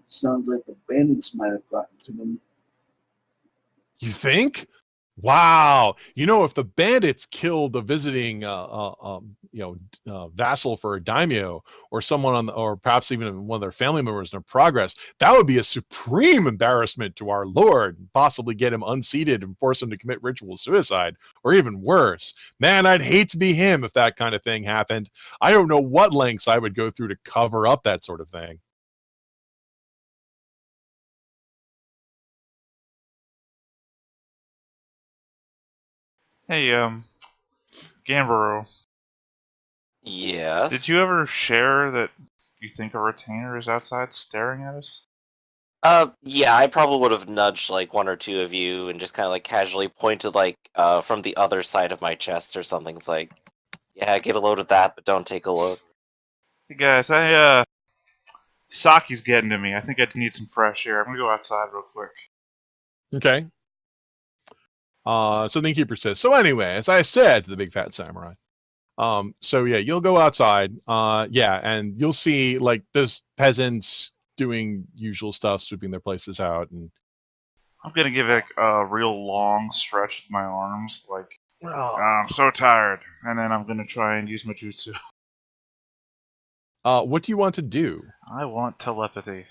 Sounds like the bandits might have gotten to them. You think? Wow. If the bandits killed the visiting, vassal for a daimyo, or someone or perhaps even one of their family members in their progress, that would be a supreme embarrassment to our Lord, and possibly get him unseated and force him to commit ritual suicide, or even worse. Man, I'd hate to be him if that kind of thing happened. I don't know what lengths I would go through to cover up that sort of thing. Hey, Gambaro, Yes. did you ever share that you think a retainer is outside staring at us? Yeah, I probably would have nudged like one or two of you and just kind of like casually pointed like from the other side of my chest or something. It's like, yeah, get a load of that, but don't take a look. Hey guys, Saki's getting to me. I think I need some fresh air. I'm gonna go outside real quick. Okay. So the innkeeper says, so anyway, as I said to the big fat samurai, so yeah, you'll go outside, and you'll see like those peasants doing usual stuff, sweeping their places out, and I'm gonna give it a real long stretch with my arms, like, I'm so tired, and then I'm gonna try and use my jutsu. What do you want to do? I want telepathy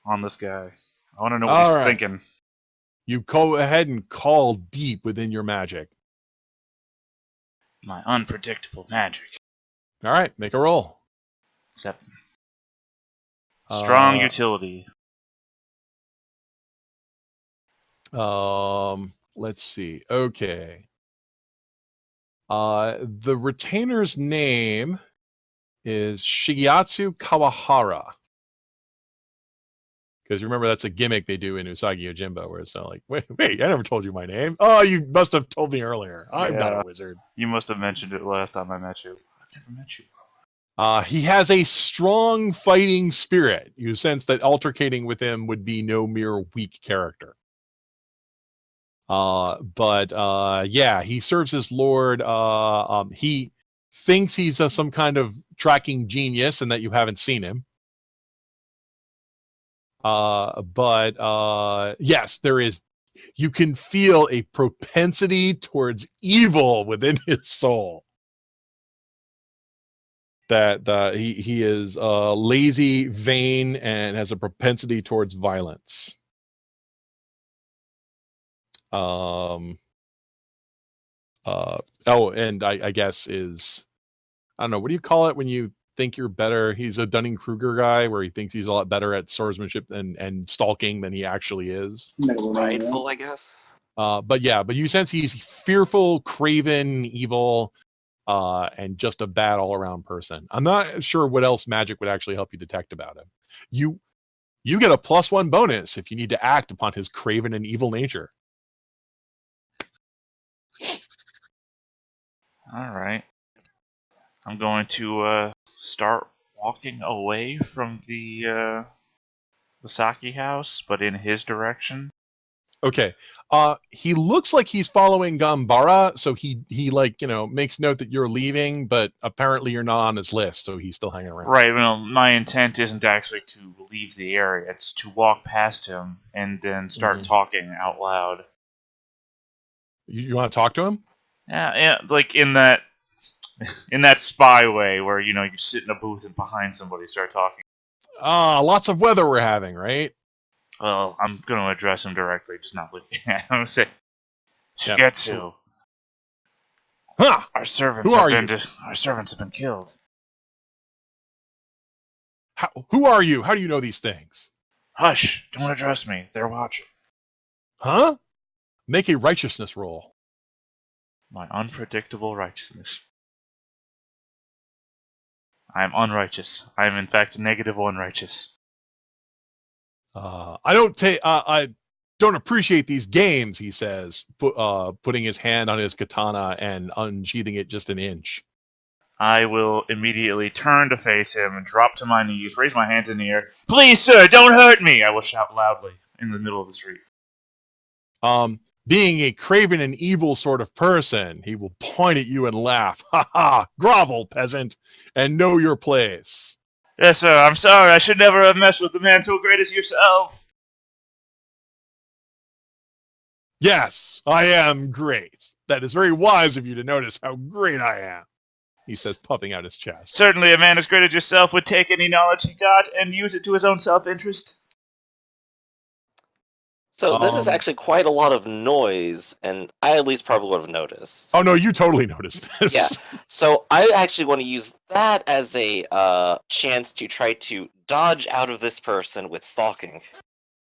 on this guy. I want to know All what he's right. thinking. You go ahead and call deep within your magic. My unpredictable magic. All right, make a roll. 7. Strong Uh, utility. Let's see. Okay. The retainer's name is Shigeatsu Kawahara. Because remember, that's a gimmick they do in Usagi Yojimbo, where it's not like, wait, I never told you my name. Oh, you must have told me earlier. I'm not a wizard. You must have mentioned it last time I met you. I've never met you. He has a strong fighting spirit. You sense that altercating with him would be no mere weak character. Yeah, he serves his lord. He thinks he's some kind of tracking genius and that you haven't seen him. Yes, there is. You can feel a propensity towards evil within his soul. That he is lazy, vain, and has a propensity towards violence. And I guess is, I don't know, what do you call it when you think you're better? He's a Dunning-Kruger guy where he thinks he's a lot better at swordsmanship and stalking than he actually is. Prideful, I guess. But you sense he's fearful, craven, evil, and just a bad all-around person. I'm not sure what else magic would actually help you detect about him. You get a +1 bonus if you need to act upon his craven and evil nature. All right. I'm going to start walking away from the Saki house, but in his direction. Okay. He looks like he's following Gambara, so he makes note that you're leaving, but apparently you're not on his list, so he's still hanging around. Right. Well, my intent isn't actually to leave the area; it's to walk past him and then start talking out loud. You want to talk to him? Yeah, like in that spy way where you sit in a booth and behind somebody start talking. Lots of weather we're having, right? Well, I'm going to address him directly, just not looking at him. I'm going to say, Shigetsu. Huh! Our servants have been killed. Who are you? How do you know these things? Hush! Don't address me. They're watching. Huh? Make a righteousness roll. My unpredictable righteousness. I am unrighteous. I am in fact negative unrighteous. I don't appreciate these games, he says, putting his hand on his katana and unsheathing it just an inch. I will immediately turn to face him and drop to my knees, raise my hands in the air. Please, sir, don't hurt me! I will shout loudly in the middle of the street. Being a craven and evil sort of person, he will point at you and laugh. Ha ha! Grovel, peasant, and know your place. Yes, sir. I'm sorry. I should never have messed with a man so great as yourself. Yes, I am great. That is very wise of you to notice how great I am, he says, puffing out his chest. Certainly, a man as great as yourself would take any knowledge he got and use it to his own self-interest. So this is actually quite a lot of noise, and I at least probably would have noticed. Oh no, you totally noticed this. Yeah. So I actually want to use that as a chance to try to dodge out of this person with stalking.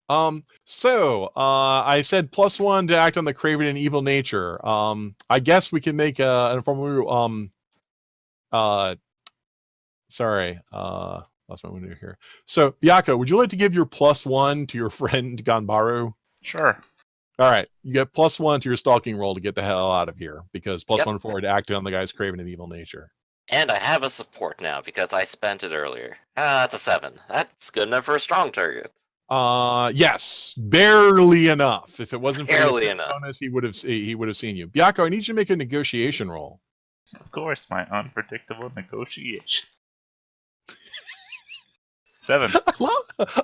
I said +1 to act on the craven and evil nature. I guess we can make an informal sorry, lost my window here. So, Byako, would you like to give your +1 to your friend Ganbaru? Sure. All right, you get +1 to your stalking roll to get the hell out of here, because +1 Yep. forward to act on the guy's craven and evil nature. And I have a support now because I spent it earlier. That's a 7. That's good enough for a strong target. Yes, barely enough. If it wasn't for Barely the enough. bonus, he would have seen you. Byako, I need you to make a negotiation roll. Of course, my unpredictable negotiation. 7.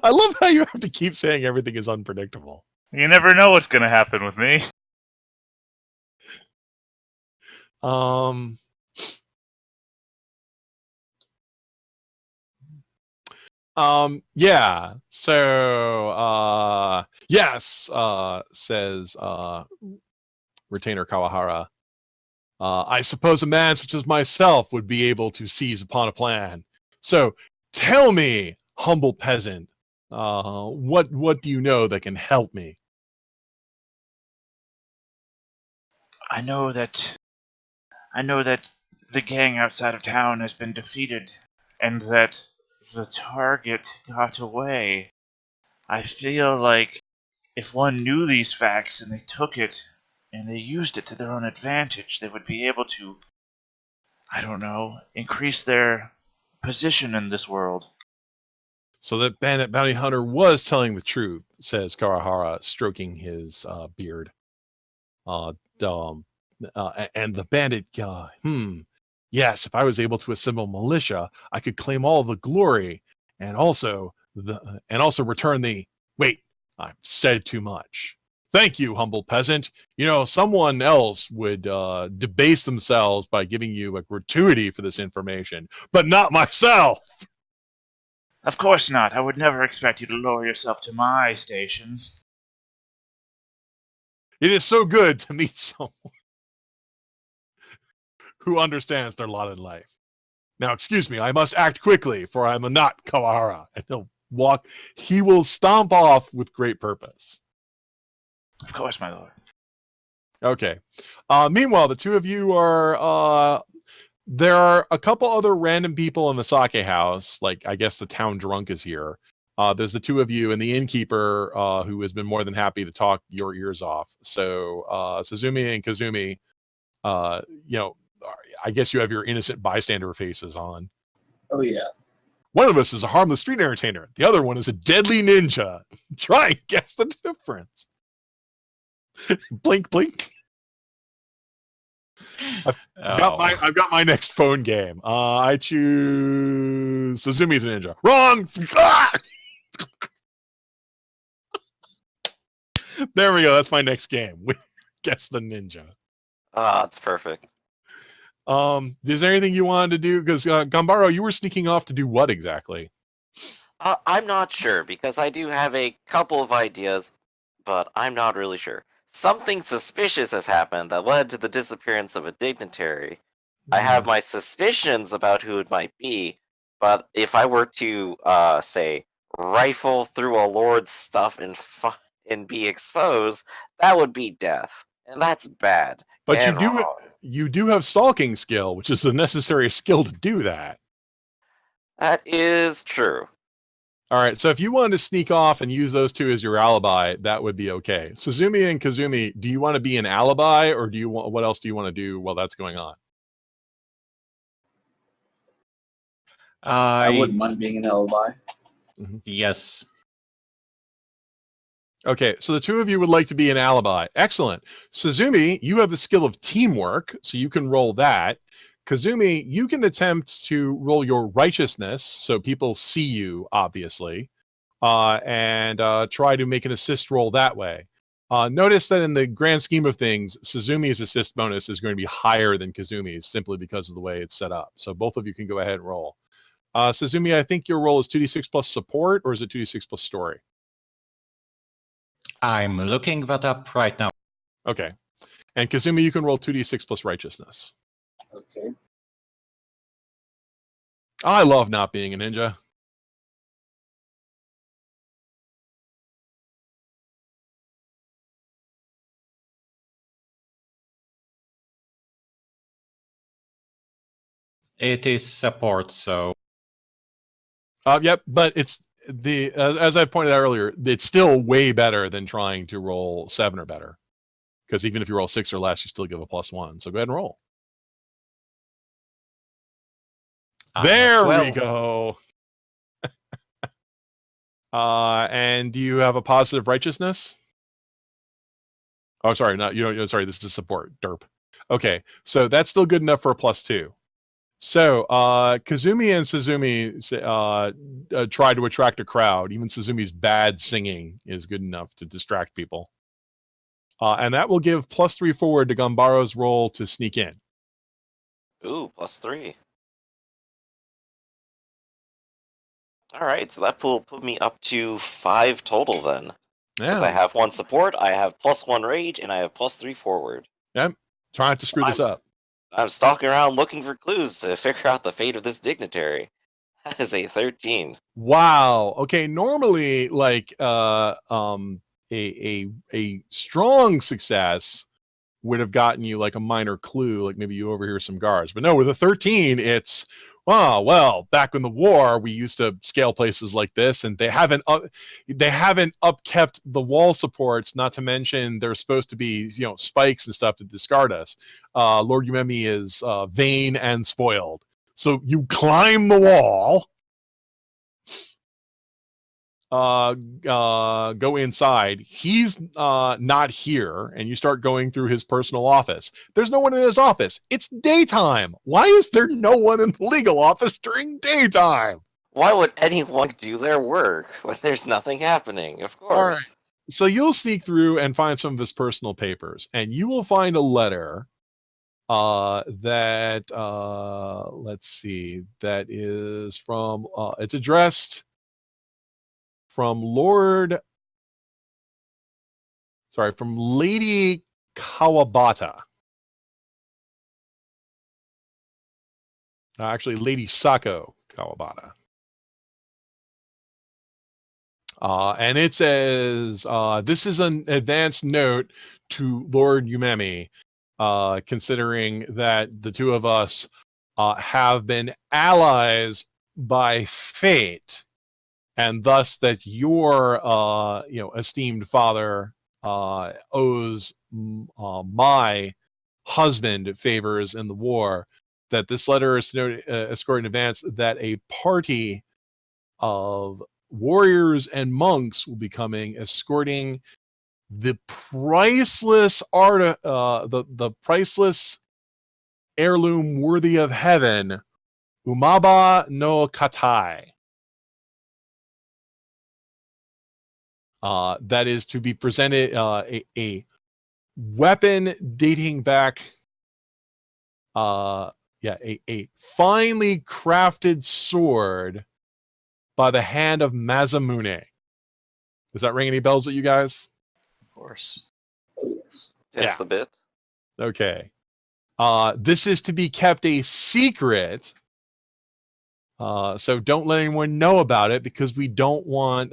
I love how you have to keep saying everything is unpredictable. You never know what's going to happen with me. Yeah. So, yes, says Retainer Kawahara. I suppose a man such as myself would be able to seize upon a plan. So, tell me, humble peasant, what do you know that can help me? I know that the gang outside of town has been defeated, and that the target got away. I feel like if one knew these facts and they took it and they used it to their own advantage, they would be able to, I don't know, increase their position in this world. So that bandit bounty hunter was telling the truth, says Kawahara, stroking his beard. And the bandit guy, yes, if I was able to assemble militia, I could claim all the glory and also return the wait, I've said too much. Thank you, humble peasant. You know, someone else would debase themselves by giving you a gratuity for this information, but not myself. Of course not. I would never expect you to lower yourself to my station. It is so good to meet someone who understands their lot in life. Now, excuse me, I must act quickly, for I am not Kawahara. And he will stomp off with great purpose. Of course, my lord. Okay. Meanwhile, the two of you are, there are a couple other random people in the Sakai house, like I guess the town drunk is here. There's the two of you and the innkeeper, who has been more than happy to talk your ears off. So, Suzumi and Kazumi, I guess you have your innocent bystander faces on. Oh, yeah. One of us is a harmless street entertainer. The other one is a deadly ninja. Try and guess the difference. Blink, blink. I've got my next phone game. I choose Suzumi's a ninja. Wrong. There we go. That's my next game. Guess the ninja. That's perfect. Is there anything you wanted to do? Because Gambaro, you were sneaking off to do what exactly? I'm not sure, because I do have a couple of ideas, but I'm not really sure. Something suspicious has happened that led to the disappearance of a dignitary. I have my suspicions about who it might be, but if I were to, say, rifle through a lord's stuff and be exposed, that would be death, and that's bad. But and you do have stalking skill, which is the necessary skill to do that. That is true. All right, so if you wanted to sneak off and use those two as your alibi, that would be okay. Suzumi and Kazumi, do you want to be an alibi, or what else do you want to do while that's going on? I wouldn't mind being an alibi. Mm-hmm. Yes. Okay, so the two of you would like to be an alibi. Excellent. Suzumi, you have the skill of teamwork, so you can roll that. Kazumi, you can attempt to roll your righteousness, so people see you, obviously, and try to make an assist roll that way. Notice that in the grand scheme of things, Suzumi's assist bonus is going to be higher than Kazumi's simply because of the way it's set up. So both of you can go ahead and roll. Suzumi, I think your roll is 2d6 plus support, or is it 2d6 plus story? I'm looking that up right now. Okay. And Kazumi, you can roll 2d6 plus righteousness. Okay. I love not being a ninja. It is support, so Yep, but it's the as I pointed out earlier, it's still way better than trying to roll 7 or better. Because even if you roll 6 or less, you still give a +1. So go ahead and roll. There we go. And do you have a positive righteousness? Oh, sorry, not you know. Sorry, this is support. Derp. Okay, so that's still good enough for a +2. So Kazumi and Suzumi try to attract a crowd. Even Suzumi's bad singing is good enough to distract people. And that will give +3 forward to Gambaro's roll to sneak in. Ooh, +3. All right, so that will put me up to 5 total then. Because I Yeah. have 1 support, I have +1 rage, and I have +3 forward. Yep. Try not to screw this up. I'm stalking around looking for clues to figure out the fate of this dignitary. That is a 13. Wow. Okay. Normally, like a strong success would have gotten you like a minor clue, like maybe you overhear some guards. But no, with a 13, it's well, back in the war, we used to scale places like this, and they haven't upkept the wall supports. Not to mention, there's supposed to be spikes and stuff to discard us. Lord Umemi is vain and spoiled, so you climb the wall. Go inside. He's not here, and you start going through his personal office. There's no one in his office. It's daytime. Why is there no one in the legal office during daytime? Why would anyone do their work when there's nothing happening? Of course. All right. So you'll sneak through and find some of his personal papers, and you will find a letter that let's see, that is from it's addressed from from Lady Kawabata. Actually, Lady Sako Kawabata. And it says, this is an advance note to Lord Umemi, considering that the two of us have been allies by fate, and thus that your esteemed father owes my husband favors in the war, that this letter is to escort in advance that a party of warriors and monks will be coming, escorting the priceless the priceless heirloom worthy of heaven, Umaba no Katai. That is to be presented, a weapon dating back, a finely crafted sword by the hand of Masamune. Does that ring any bells with you guys? Of course. Yes. Yes, Yeah. a bit. Okay. This is to be kept a secret. So don't let anyone know about it, because we don't want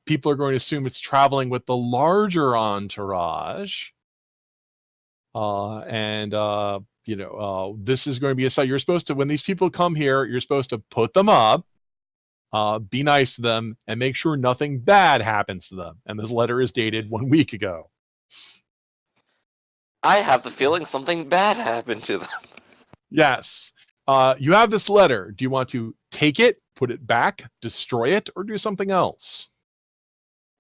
people are going to assume it's traveling with the larger entourage. This is going to be a site you're supposed to, when these people come here, you're supposed to put them up, be nice to them, and make sure nothing bad happens to them. And this letter is dated 1 week ago. I have the feeling something bad happened to them. Yes. You have this letter. Do you want to take it, put it back, destroy it, or do something else?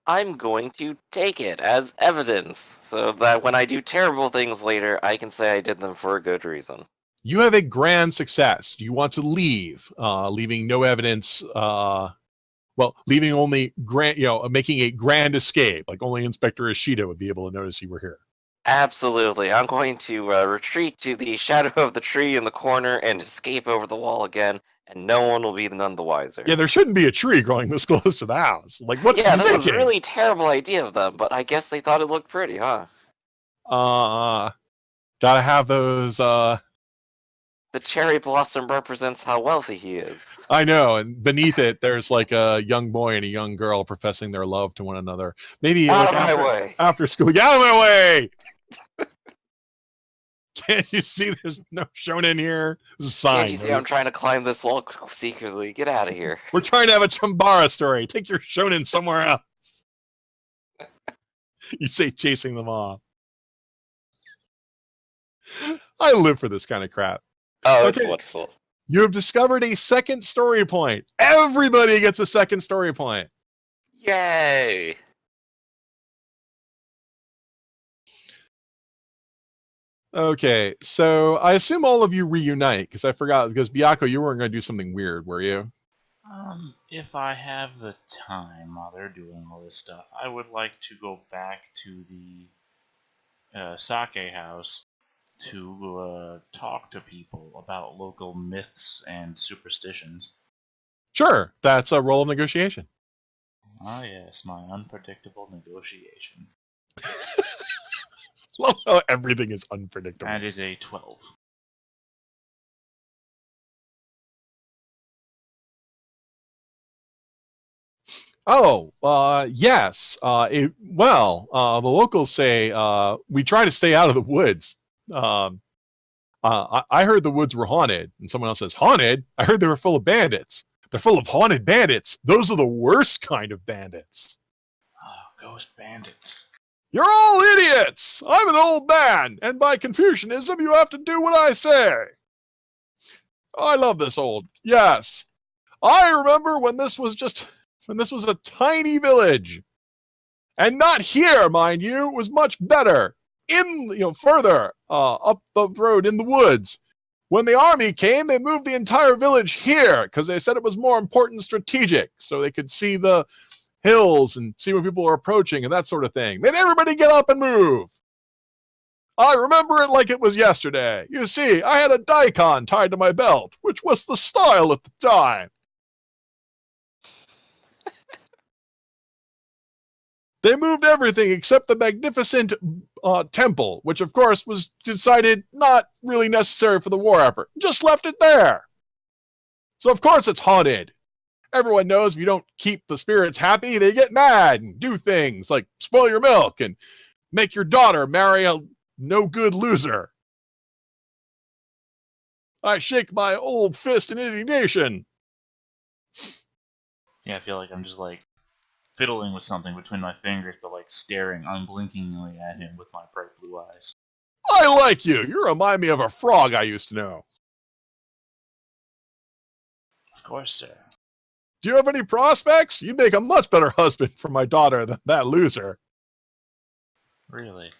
I'm going to take it as evidence, so that when I do terrible things later, I can say I did them for a good reason. You have a grand success. You want to leave, leaving no evidence. Leaving only making a grand escape. Like only Inspector Ishida would be able to notice you were here. Absolutely. I'm going to retreat to the shadow of the tree in the corner and escape over the wall again, and no one will be none the wiser. Yeah, there shouldn't be a tree growing this close to the house. Like, what? Yeah, that was a really terrible idea of them, but I guess they thought it looked pretty, huh? Gotta have those. The cherry blossom represents how wealthy he is. I know, and beneath it, there's like a young boy and a young girl professing their love to one another. Maybe Out like of my way. After school. Get out of my way! Can't you see there's no shonen here? This is a sign. Can't you see I'm trying to climb this wall secretly? Get out of here. We're trying to have a Chambara story. Take your shonen somewhere else. You say chasing them off. I live for this kind of crap. Oh, Okay. it's wonderful. You have discovered a second story point. Everybody gets a second story point. Yay! Okay, so I assume all of you reunite, because I forgot, because Byako, you weren't going to do something weird, were you? If I have the time while they're doing all this stuff, I would like to go back to the Sakai house to talk to people about local myths and superstitions. Sure, that's a roll of negotiation. Ah, yes, my unpredictable negotiation. Love how everything is unpredictable. That is a 12. Oh, yes. The locals say we try to stay out of the woods. I heard the woods were haunted, and someone else says, haunted? I heard they were full of bandits. They're full of haunted bandits. Those are the worst kind of bandits. Oh, ghost bandits. You're all idiots! I'm an old man, and by Confucianism, you have to do what I say. I love this old. Yes. I remember when this was a tiny village. And not here, mind you. It was much better. Further up the road in the woods. When the army came, they moved the entire village here because they said it was more important strategic, so they could see the hills and see when people were approaching and that sort of thing. Made everybody get up and move. I remember it like it was yesterday. You see, I had a daikon tied to my belt, which was the style at the time. They moved everything except the magnificent temple, which of course was decided not really necessary for the war effort. Just left it there. So of course it's haunted. Everyone knows if you don't keep the spirits happy, they get mad and do things like spoil your milk and make your daughter marry a no-good loser. I shake my old fist in indignation. Yeah, I feel like I'm just like fiddling with something between my fingers, but like staring unblinkingly at him with my bright blue eyes. I like you. You remind me of a frog I used to know. Of course, sir. Do you have any prospects? You'd make a much better husband for my daughter than that loser. Really?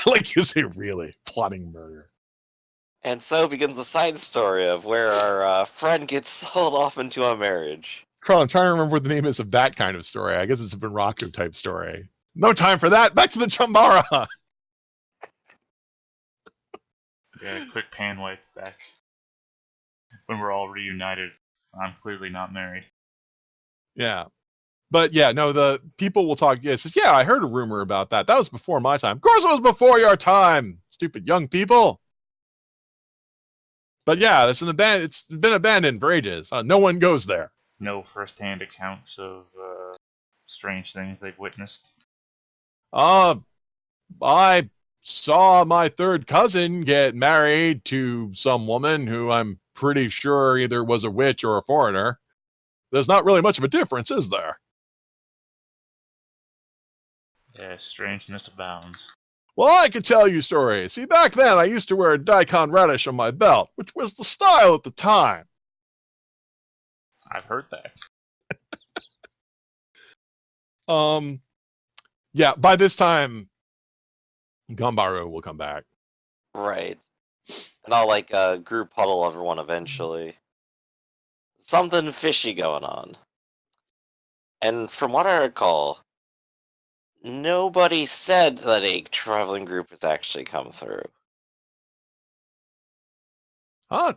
Like you say, really, plotting murder. And so begins the side story of where our friend gets sold off into a marriage. Carl, I'm trying to remember what the name is of that kind of story. I guess it's a Bunraku type story. No time for that. Back to the Chambara. Yeah, quick pan wipe back. When we're all reunited, I'm clearly not married. Yeah. But yeah, no, the people will talk. Yeah, it says, yeah, I heard a rumor about that. That was before my time. Of course it was before your time, stupid young people. But yeah, it's been abandoned for ages. No one goes there. No first-hand accounts of strange things they've witnessed. I saw my third cousin get married to some woman who I'm pretty sure either was a witch or a foreigner. There's not really much of a difference, is there? Yeah, strangeness abounds. Well, I could tell you stories. See, back then I used to wear a daikon radish on my belt, which was the style at the time. I've heard that. Yeah, by this time, Gambaro will come back. Right. And I'll like group huddle everyone eventually. Something fishy going on. And from what I recall, nobody said that a traveling group has actually come through.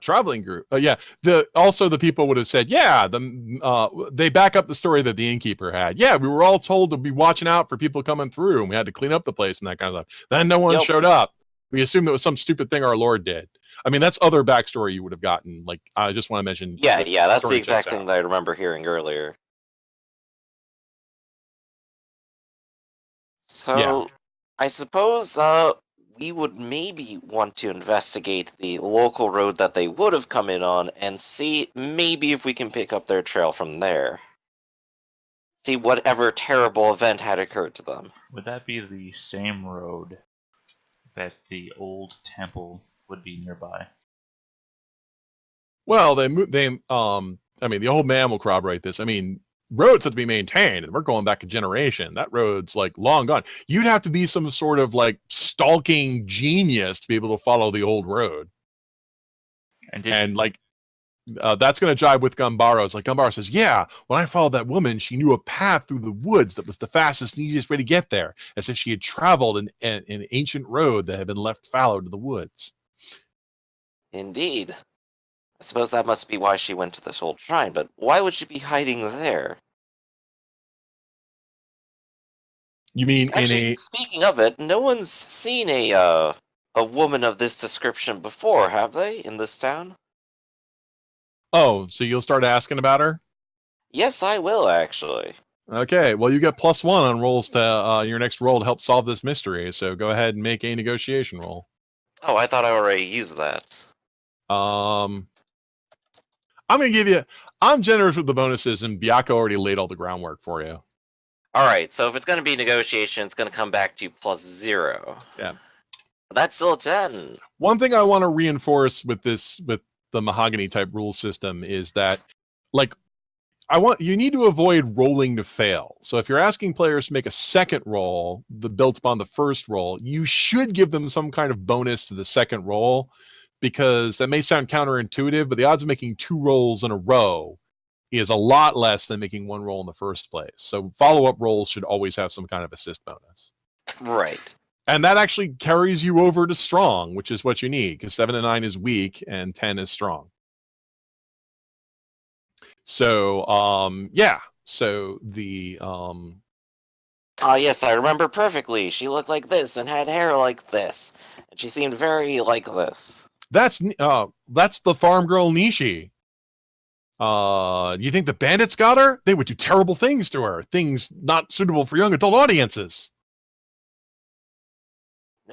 Traveling group. Yeah. The people would have said, yeah. They back up the story that the innkeeper had. Yeah, we were all told to be watching out for people coming through, and we had to clean up the place and that kind of stuff. Then no one showed up. We assumed it was some stupid thing our Lord did. I mean, that's other backstory you would have gotten. Like, I just want to mention. Yeah, that's the exact thing that I remember hearing earlier. So, yeah. I suppose we would maybe want to investigate the local road that they would have come in on and see maybe if we can pick up their trail from there. See whatever terrible event had occurred to them. Would that be the same road that the old temple would be nearby? Well, I mean, the old man will corroborate this. I mean, roads have to be maintained, and we're going back a generation. That road's like long gone. You'd have to be some sort of like stalking genius to be able to follow the old road. And that's going to jive with Gambaro. It's like Gambaro says, yeah, when I followed that woman, she knew a path through the woods that was the fastest and easiest way to get there, as if she had traveled an ancient road that had been left fallow to the woods. Indeed. I suppose that must be why she went to this old shrine, but why would she be hiding there? You mean speaking of it, no one's seen a woman of this description before, have they, in this town? Oh, so you'll start asking about her? Yes, I will, actually. Okay, well, you get +1 on rolls to your next roll to help solve this mystery, so go ahead and make a negotiation roll. Oh, I thought I already used that. I'm going to give you... I'm generous with the bonuses, and Byaka already laid all the groundwork for you. Alright, so if it's going to be negotiation, it's going to come back to +0. Yeah. But that's still a 10. One thing I want to reinforce with the mahogany type rule system is that, like, you need to avoid rolling to fail. So if you're asking players to make a second roll built upon the first roll, you should give them some kind of bonus to the second roll, because that may sound counterintuitive, but the odds of making 2 rolls in a row is a lot less than making 1 roll in the first place. So follow-up rolls should always have some kind of assist bonus. Right. And that actually carries you over to strong, which is what you need, because 7 and 9 is weak and 10 is strong. So, yeah. So the yes, I remember perfectly. She looked like this and had hair like this, and she seemed very like this. That's the farm girl Nishi. You think the bandits got her? They would do terrible things to her, things not suitable for young adult audiences.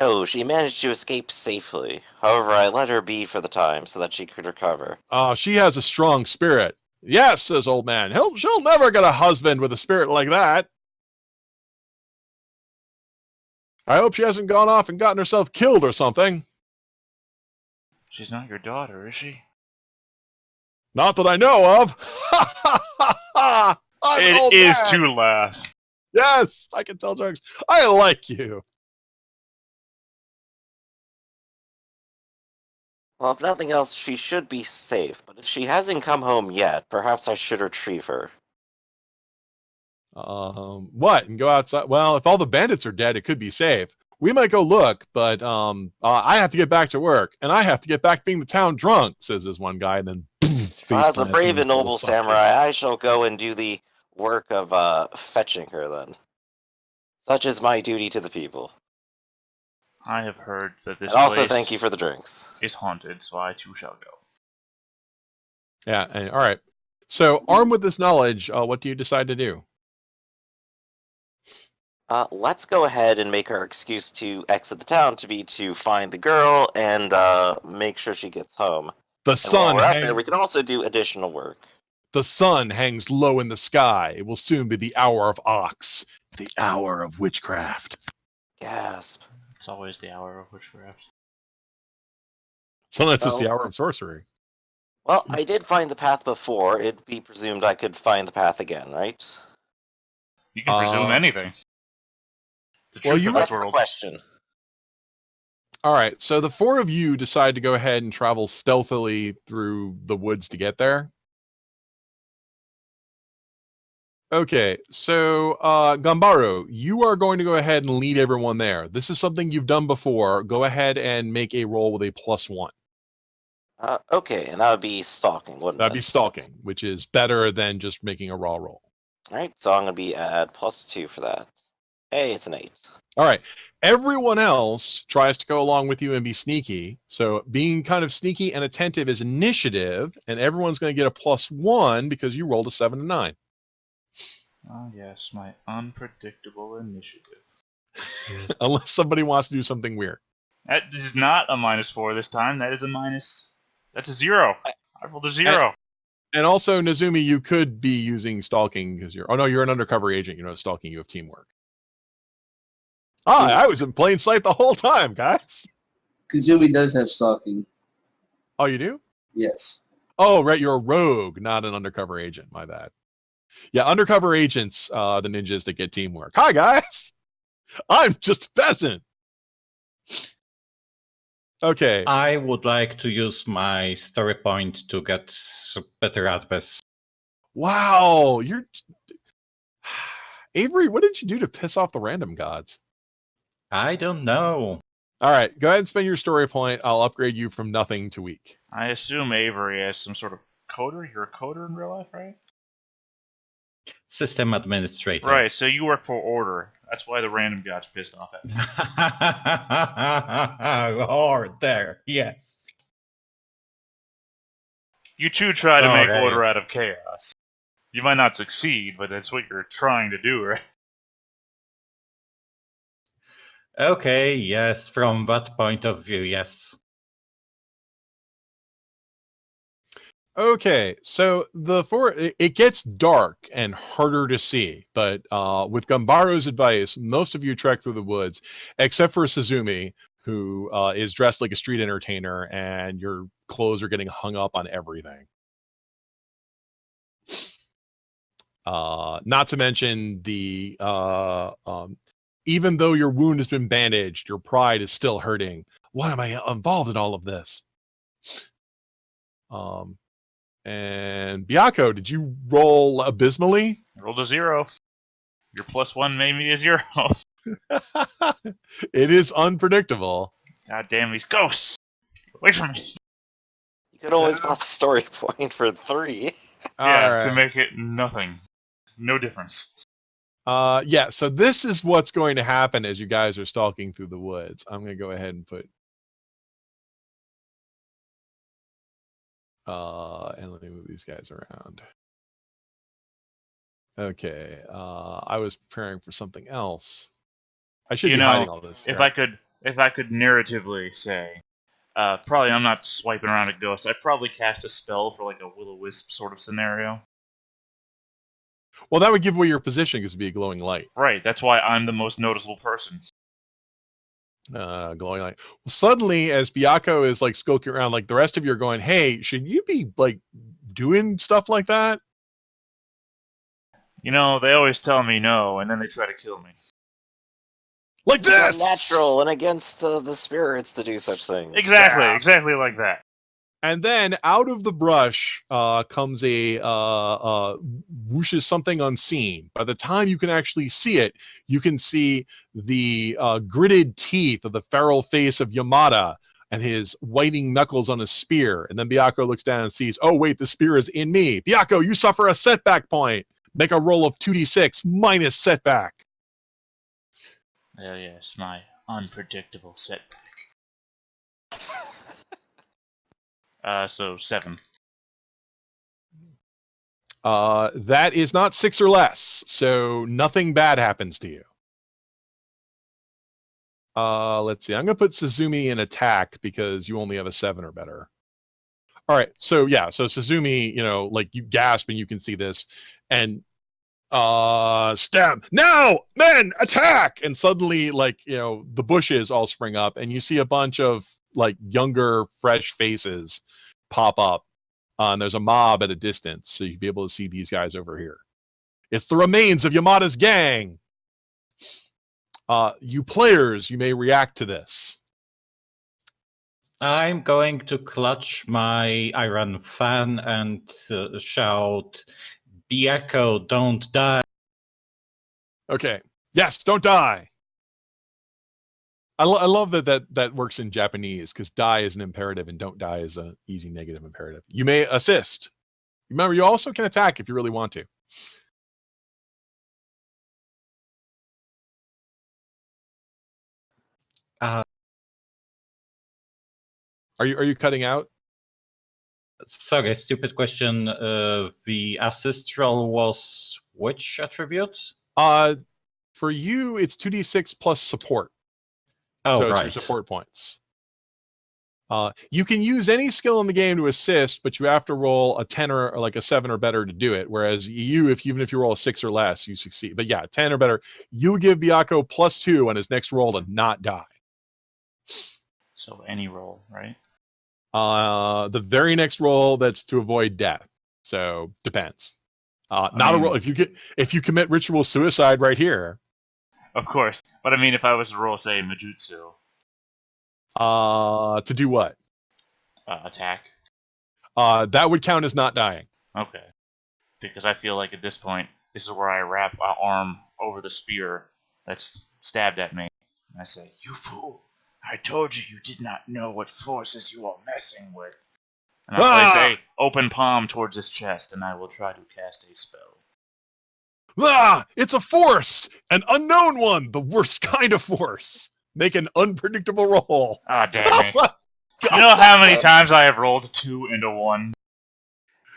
No, she managed to escape safely. However, I let her be for the time so that she could recover. She has a strong spirit. Yes, says old man. She'll never get a husband with a spirit like that. I hope she hasn't gone off and gotten herself killed or something. She's not your daughter, is she? Not that I know of. It is to laugh. Yes, I can tell jokes. I like you. Well, if nothing else, she should be safe. But if she hasn't come home yet, perhaps I should retrieve her. What? And go outside? Well, if all the bandits are dead, it could be safe. We might go look, but I have to get back to work, and I have to get back to being the town drunk, says this one guy, and then as a brave and noble samurai, I shall go and do the work of fetching her then. Such is my duty to the people. I have heard that this and also place thank you for the drinks. Is haunted, so I too shall go. Yeah, all right. So, armed with this knowledge, what do you decide to do? Let's go ahead and make our excuse to exit the town to be to find the girl and make sure she gets home. The sun. While we're out there, we can also do additional work. The sun hangs low in the sky. It will soon be the hour of ox, the hour of witchcraft. Gasp. It's always the hour of witchcraft. Sometimes it's the hour of sorcery. Well, I did find the path before. It'd be presumed I could find the path again, right? You can presume anything. Well, that's the question. All right, so the four of you decide to go ahead and travel stealthily through the woods to get there. Okay, so Gambaro, you are going to go ahead and lead everyone there. This is something you've done before. Go ahead and make a roll with a +1. Okay, and that would be stalking, wouldn't That'd it? be stalking, which is better than just making a raw roll. All right, so I'm going to be at +2 for that. Hey, it's an 8. All right. Everyone else tries to go along with you and be sneaky. So being kind of sneaky and attentive is initiative, and everyone's going to get a +1 because you rolled a 7 and 9. Oh yes, my unpredictable initiative. Unless somebody wants to do something weird. That is not a -4 this time. That is a minus. That's a 0. I rolled a 0. And also, Nazumi, you could be using stalking because you're... Oh, no, you're an undercover agent. You know, stalking, you have teamwork. I was in plain sight the whole time, guys. Kazumi does have stalking. Oh, you do? Yes. Oh, right. You're a rogue, not an undercover agent. My bad. Yeah, undercover agents, the ninjas that get teamwork. Hi, guys. I'm just a peasant. Okay. I would like to use my story point to get better at this. Wow. You're... Avery, what did you do to piss off the random gods? I don't know. All right. Go ahead and spend your story point. I'll upgrade you from nothing to weak. I assume Avery has some sort of coder. You're a coder in real life, right? System administrator. Right, so you work for Order. That's why the random god's pissed off at me. Or there, yes. You too try to make Sorry. order out of chaos. You might not succeed, but that's what you're trying to do, right? Okay, yes, from that point of view, yes. Okay, so it gets dark and harder to see, but with Gambaro's advice, most of you trek through the woods, except for Suzumi, who is dressed like a street entertainer, and your clothes are getting hung up on everything. Not to mention the even though your wound has been bandaged, your pride is still hurting. Why am I involved in all of this? And Byako, did you roll abysmally? I rolled a 0. Your +1 made me a 0. It is unpredictable. God damn these ghosts! Get away from me! You could always pop a story point for 3. Yeah, All to right. make it nothing. No difference. Yeah, so this is what's going to happen as you guys are stalking through the woods. I'm going to go ahead and put... and let me move these guys around. Okay, I was preparing for something else. I should be hiding all this. If right? I could narratively say, probably I'm not swiping around a ghost. I'd probably cast a spell for like a will-o-wisp sort of scenario. Well, that would give away your position because it'd be a glowing light. Right, that's why I'm the most noticeable person. Glowing light. Well, suddenly, as Byako is like skulking around, like the rest of you are going, "Hey, should you be like doing stuff like that?" You know, they always tell me no, and then they try to kill me. Like It's this! unnatural and against the spirits to do such things. Exactly, Yeah. exactly like that. And then out of the brush comes a whooshes something unseen. By the time you can actually see it, you can see the gritted teeth of the feral face of Yamada and his whiting knuckles on a spear. And then Byako looks down and sees, oh, wait, the spear is in me. Byako, you suffer a setback point. Make a roll of 2d6 minus setback. Oh yes, my unpredictable setback. So 7. That is not 6 or less, so nothing bad happens to you. Let's see. I'm going to put Suzumi in attack because you only have a 7 or better. All right. So yeah. So Suzumi, like you gasp and you can see this, and stab now, men attack, and suddenly, like the bushes all spring up, and you see a bunch of like younger, fresh faces pop up. And there's a mob at a distance, so you'll be able to see these guys over here. It's the remains of Yamada's gang. You players, you may react to this. I'm going to clutch my iron fan and shout, Bieko, don't die. Okay. Yes, don't die. I love that works in Japanese because die is an imperative and don't die is an easy negative imperative. You may assist. Remember, you also can attack if you really want to. Are you cutting out? Sorry, stupid question. The assist roll was which attribute? For you, it's 2d6 plus support. Oh, So it's right. your support points. You can use any skill in the game to assist, but you have to roll a 10 or like a 7 or better to do it. Whereas even if you roll a 6 or less, you succeed. But yeah, 10 or better. You give Biako +2 on his next roll to not die. So any roll, right? The very next roll that's to avoid death. So depends. A roll. If you commit ritual suicide right here. Of course, but I mean, if I was to roll, say, Majutsu. To do what? Attack. That would count as not dying. Okay. Because I feel like at this point, this is where I wrap my arm over the spear that's stabbed at me. And I say, "You fool! I told you did not know what forces you are messing with." And I place a open palm towards his chest, and I will try to cast a spell. It's a force! An unknown one! The worst kind of force! Make an unpredictable roll. Ah, damn it. You know how many times I have rolled 2 and a 1?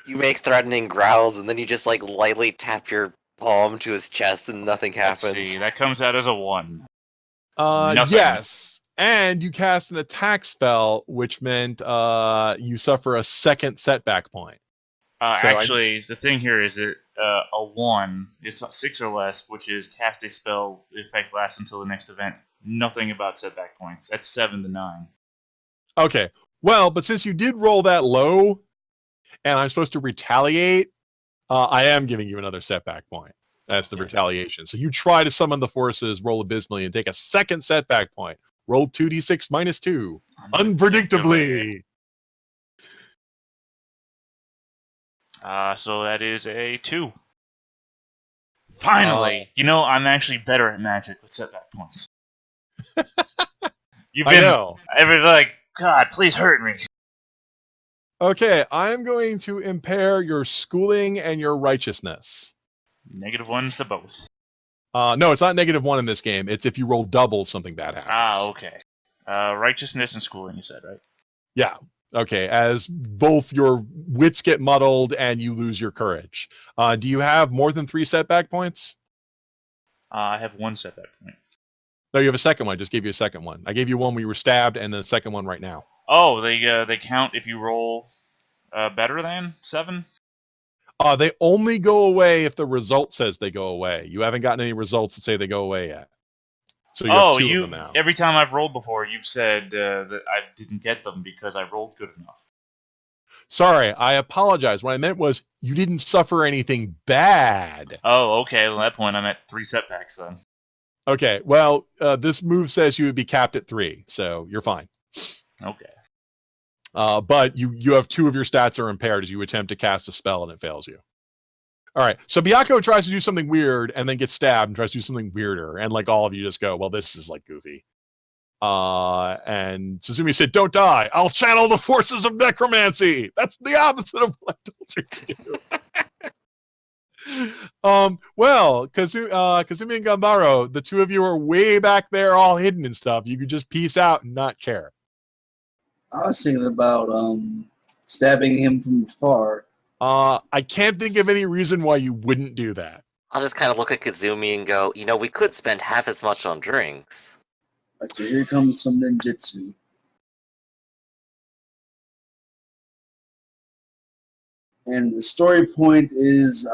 You make threatening growls, and then you just like lightly tap your palm to his chest, and nothing happens. Let's see, that comes out as a 1. Yes. And you cast an attack spell, which meant you suffer a second setback point. Actually, the thing here is that a 1 is 6 or less, which is cast a spell, the effect lasts until the next event. Nothing about setback points. That's 7 to 9. Okay. Well, but since you did roll that low, and I'm supposed to retaliate, I am giving you another setback point. That's the retaliation. So you try to summon the forces, roll abysmally, and take a second setback point. Roll 2d6 minus 2. Unpredictably. So that is a 2. Finally! I'm actually better at magic with setback points. You've been like, God, please hurt me. Okay, I'm going to impair your schooling and your righteousness. -1s to both. No, it's not -1 in this game. It's if you roll double, something bad happens. Okay. Righteousness and schooling, you said, right? Yeah. Okay, as both your wits get muddled and you lose your courage. Do you have more than 3 setback points? I have 1 setback point. No, you have a second one. I just gave you a second one. I gave you one where you were stabbed, and the second one right now. Oh, they count if you roll better than 7? They only go away if the result says they go away. You haven't gotten any results that say they go away yet. So you have 2 of them now. Every time I've rolled before, you've said that I didn't get them because I rolled good enough. Sorry, I apologize. What I meant was you didn't suffer anything bad. Oh, okay. Well, at that point, I'm at 3 setbacks then. Okay, well, this move says you would be capped at 3, so you're fine. Okay. But you have 2 of your stats are impaired as you attempt to cast a spell and it fails you. All right, so Biako tries to do something weird and then gets stabbed and tries to do something weirder, and like all of you just go, well, this is like goofy. And Suzumi said, "Don't die. I'll channel the forces of necromancy." That's the opposite of what I told you to do. Well, Kazumi and Gambaro, the 2 of you are way back there, all hidden and stuff. You could just peace out and not care. I was thinking about stabbing him from afar. I can't think of any reason why you wouldn't do that. I'll just kind of look at Kazumi and go, we could spend half as much on drinks. Right, so here comes some ninjutsu. And the story point is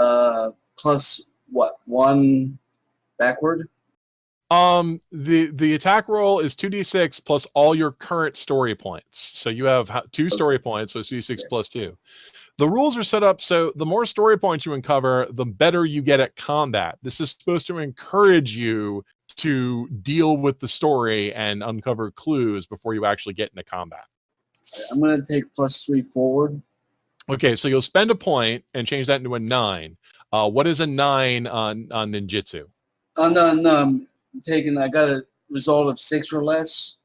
plus what? 1 backward? The attack roll is 2d6 plus all your current story points. So you have 2 story points, so it's 2d6 plus 2. The rules are set up so the more story points you uncover, the better you get at combat. This is supposed to encourage you to deal with the story and uncover clues before you actually get into combat. I'm going to take +3 forward. Okay, so you'll spend a point and change that into a 9. What is a 9 on ninjutsu? Oh, no, I'm taking, I got a result of 6 or less.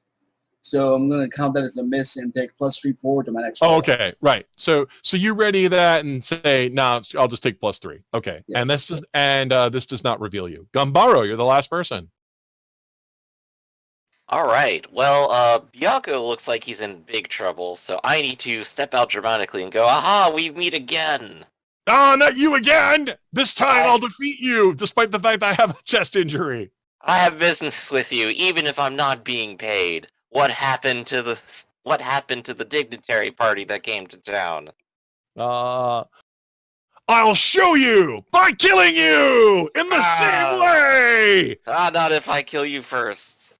So I'm going to count that as a miss and take +3 forward to my next roll. Oh, okay, right. So you ready that and say, no, I'll just take +3. Okay, Yes. and this does not reveal you. Gambaro, you're the last person. All right. Well, Bianco looks like he's in big trouble, so I need to step out dramatically and go, aha, we meet again. Ah, not you again! This time I'll defeat you, despite the fact I have a chest injury. I have business with you, even if I'm not being paid. What happened to the dignitary party that came to town? I'll show you by killing you in the same way! Not if I kill you first.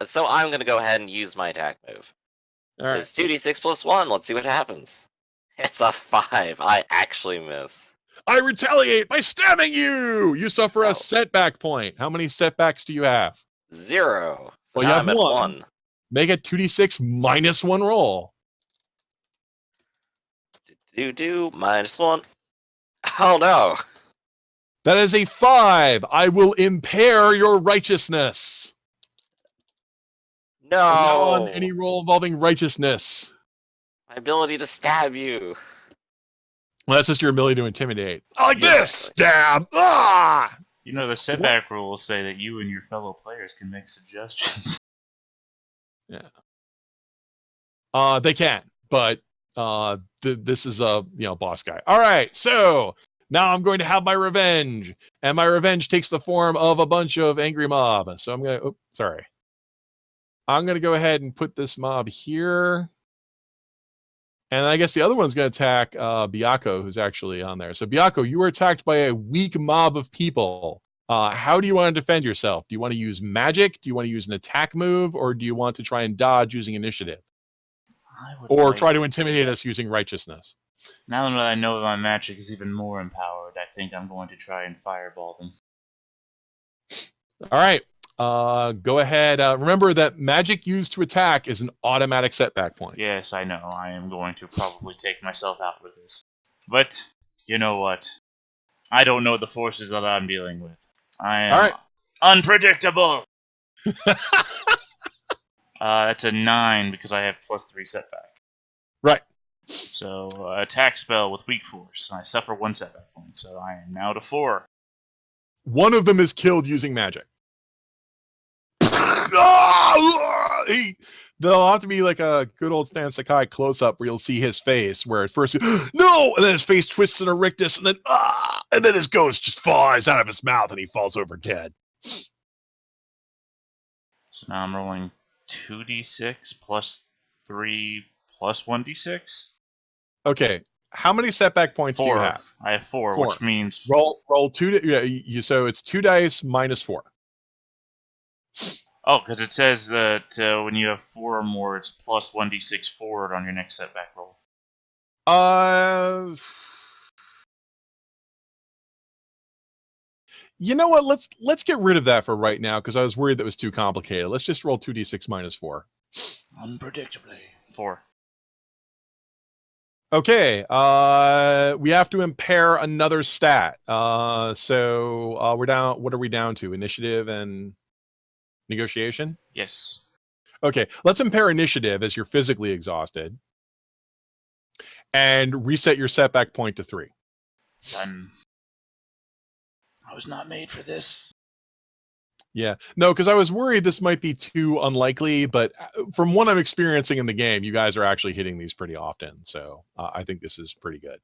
So I'm gonna go ahead and use my attack move. All right. It's 2d6 plus 1. Let's see what happens. It's a 5. I actually miss. I retaliate by stabbing you! You suffer a setback point. How many setbacks do you have? 0. So Well, you now have I'm at 1. 1. Make it 2d6 minus 1 roll. Minus 1. Oh no! That is a 5. I will impair your righteousness. No! From now on, any roll involving righteousness. My ability to stab you. Well, that's just your ability to intimidate. Like Yeah. this! Stab! Ah! You know, the setback rules say that you and your fellow players can make suggestions. Yeah. They can, but this is a boss guy. All right, so now I'm going to have my revenge, and my revenge takes the form of a bunch of angry mob. So I'm gonna. Oh, sorry. I'm gonna go ahead and put this mob here, and I guess the other one's gonna attack Byako, who's actually on there. So Byako, you were attacked by a weak mob of people. How do you want to defend yourself? Do you want to use magic? Do you want to use an attack move, or do you want to try and dodge using initiative? Or try to intimidate us using righteousness. Now that I know that my magic is even more empowered, I think I'm going to try and fireball them. All right. Go ahead. Remember that magic used to attack is an automatic setback point. Yes, I know. I am going to probably take myself out with this. But, you know what? I don't know the forces that I'm dealing with. I am unpredictable! That's a 9 because I have +3 setback. Right. So, attack spell with weak force. I suffer 1 setback point, so I am now to 4. One of them is killed using magic. There'll have to be like a good old Stan Sakai close-up where you'll see his face, where at first, no! And then his face twists in a rictus, and then his ghost just flies out of his mouth, and he falls over dead. So now I'm rolling 2d6 plus 3 plus 1d6? Okay. How many setback points do you have? I have 4, 4. which means... Roll 2. So it's 2 dice minus 4. Oh, because it says that when you have 4 or more, it's plus 1d6 forward on your next setback roll. You know what? Let's get rid of that for right now because I was worried that was too complicated. Let's just roll 2d6 minus 4. Unpredictably. 4. Okay. We have to impair another stat. So we're down. What are we down to? Initiative and negotiation? Yes. Okay. Let's impair initiative as you're physically exhausted, and reset your setback point to 3. Done. I was not made for this. Yeah. No, because I was worried this might be too unlikely, but from what I'm experiencing in the game, you guys are actually hitting these pretty often. So I think this is pretty good.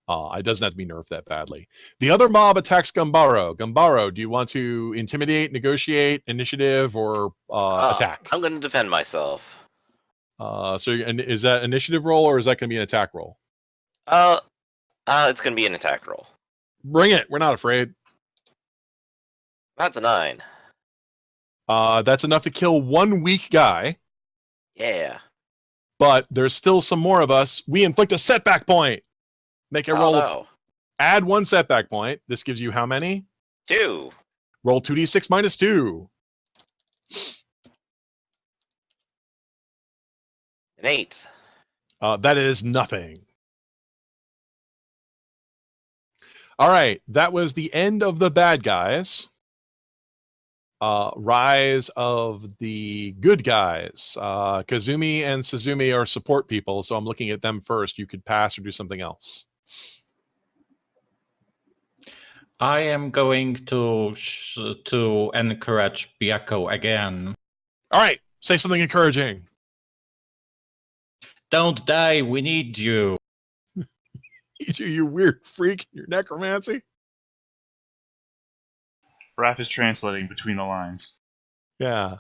It doesn't have to be nerfed that badly. The other mob attacks Gambaro. Gambaro, do you want to intimidate, negotiate, initiative, or attack? I'm going to defend myself. And is that initiative roll or is that going to be an attack roll? It's going to be an attack roll. Bring it. We're not afraid. That's a 9. That's enough to kill one weak guy. Yeah. But there's still some more of us. We inflict a setback point. Make a roll. No. Add 1 setback point. This gives you how many? 2. Roll 2d6 minus 2. An 8. That is nothing. All right, that was the end of the bad guys. Rise of the good guys. Kazumi and Suzumi are support people, so I'm looking at them first. You could pass or do something else. I am going to encourage Byako again. All right, say something encouraging. Don't die, we need you. You weird freak, your necromancy. Raph is translating between the lines. Yeah.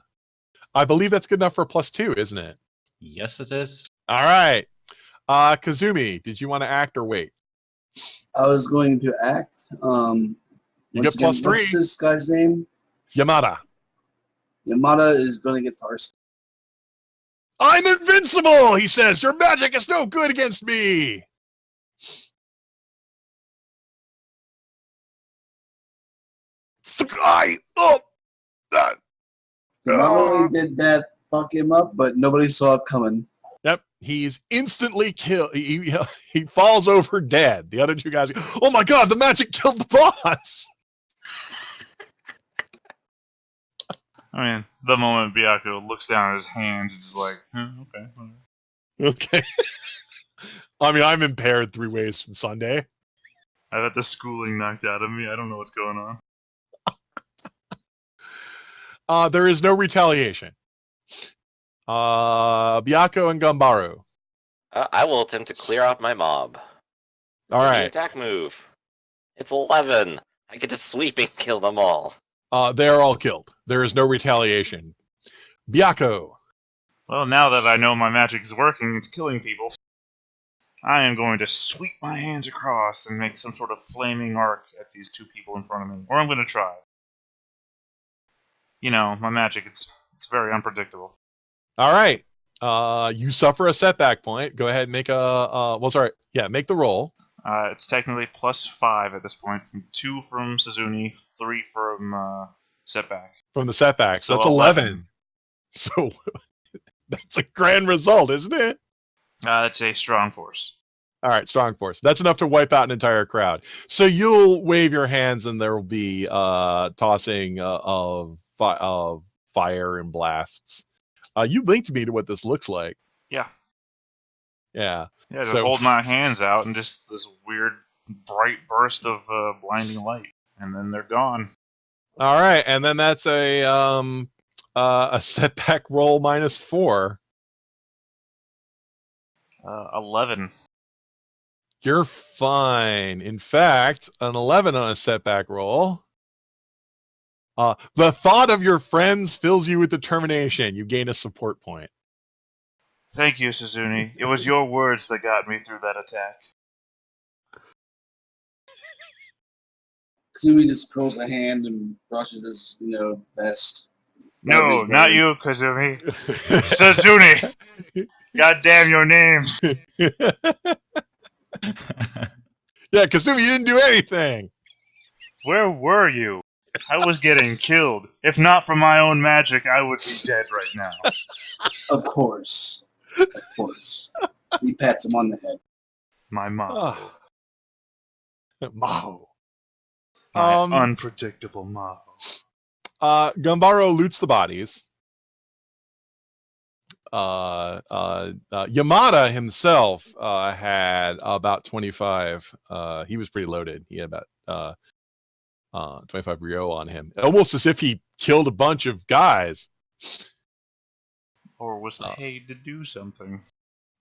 I believe that's good enough for a +2, isn't it? Yes, it is. All right. Kazumi, did you want to act or wait? I was going to act. You Once get again, +3. what's this guy's name? Yamada. Yamada is going to get first. I'm invincible, he says. Your magic is no good against me. Not only did that fuck him up, but nobody saw it coming. Yep, he's instantly killed. He falls over dead. The other two guys go, oh my god, the magic killed the boss. I mean, the moment Byako looks down at his hands, it's just like, okay. Okay. I mean, I'm impaired 3 ways from Sunday. I've had the schooling knocked out of me. I don't know what's going on. There is no retaliation. Byako and Gambaru. I will attempt to clear out my mob. All Give me an right. attack move. It's 11. I get to sweep and kill them all. They are all killed. There is no retaliation. Byako. Well, now that I know my magic is working, it's killing people. I am going to sweep my hands across and make some sort of flaming arc at these 2 people in front of me. Or I'm going to try. You know, my magic, it's very unpredictable. All right. You suffer a setback point. Go ahead and make make the roll. It's technically +5 at this point. 2 from Suzumi, 3 from setback. From the setback. So So that's 11. So that's a grand result, isn't it? It's a strong force. All right, strong force. That's enough to wipe out an entire crowd. So you'll wave your hands and there will be tossing of fire and blasts. You linked me to what this looks like. Yeah. Yeah. Yeah, just So- hold my hands out and just this weird bright burst of blinding light. And then they're gone. All right, and then that's a setback roll -4. 11. You're fine. In fact, an 11 on a setback roll. The thought of your friends fills you with determination. You gain a support point. Thank you, Suzumi. It was your words that got me through that attack. Kazumi just curls a hand and brushes his, vest. No, Garbage not bird. you, Kazumi. Suzumi! God damn your names! Yeah, Kazumi, you didn't do anything. Where were you? I was getting killed. If not for my own magic, I would be dead right now. Of course. Of course. He pats him on the head. My mom. Maho. My unpredictable mom. Gambaro loots the bodies. Yamada himself had about 25. He was pretty loaded. He had about 25 Ryo on him. Almost as if he killed a bunch of guys. Or was paid to do something.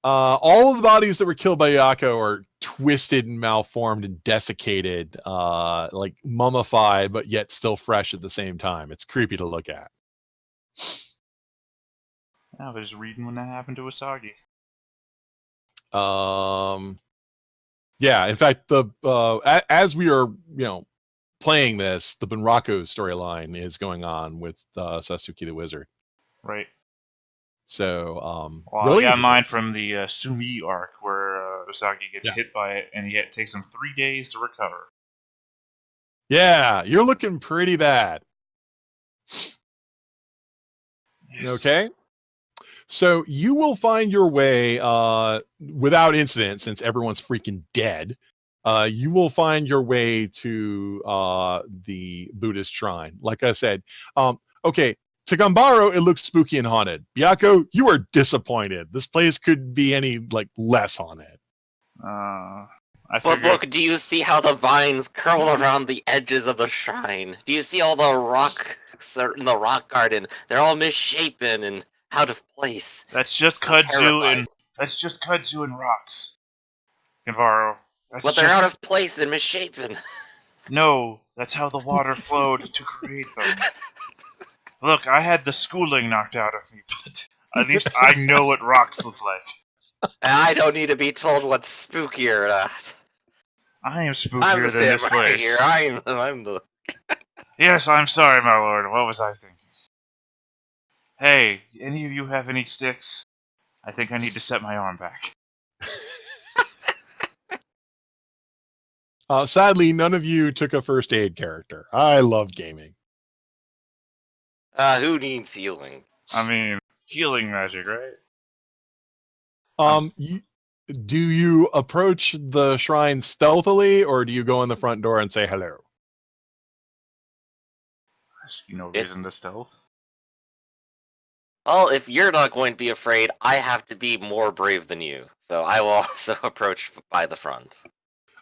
All of the bodies that were killed by Yako are twisted and malformed and desiccated, like mummified, but yet still fresh at the same time. It's creepy to look at. I was reading when that happened to Usagi. Yeah, in fact, as we are, playing this, the Bunraku storyline is going on with Sasuke the Wizard. Right. So, Well, really I got mine from the Sumi arc, where Usagi gets Yeah. hit by it, and it takes him 3 days to recover. Yeah, you're looking pretty bad. Yes. Okay. So you will find your way without incident, since everyone's freaking dead. You will find your way to the Buddhist shrine. Like I said, okay, to Gambaro, it looks spooky and haunted. Byakko, you are disappointed. This place could be any less haunted. I But figured. look, do you see how the vines curl around the edges of the shrine? Do you see all the rocks in the rock garden? They're all misshapen and out of place. That's just So kudzu terrified. and rocks, Navarro. That's But they're just out of place and misshapen. no. That's how the water flowed to create them. Look, I had the schooling knocked out of me, but at least I know what rocks look like. And I don't need to be told what's spooky or not. I am I'm spookier the than this samurai place. here. I'm the. Yes, I'm sorry, my lord. What was I thinking? Hey, any of you have any sticks? I think I need to set my arm back. Sadly, none of you took a first aid character. I love gaming. Who needs healing? I mean, healing magic, right? Do you approach the shrine stealthily, or do you go in the front door and say hello? I see no reason to stealth. Well, if you're not going to be afraid, I have to be more brave than you. So I will also approach by the front.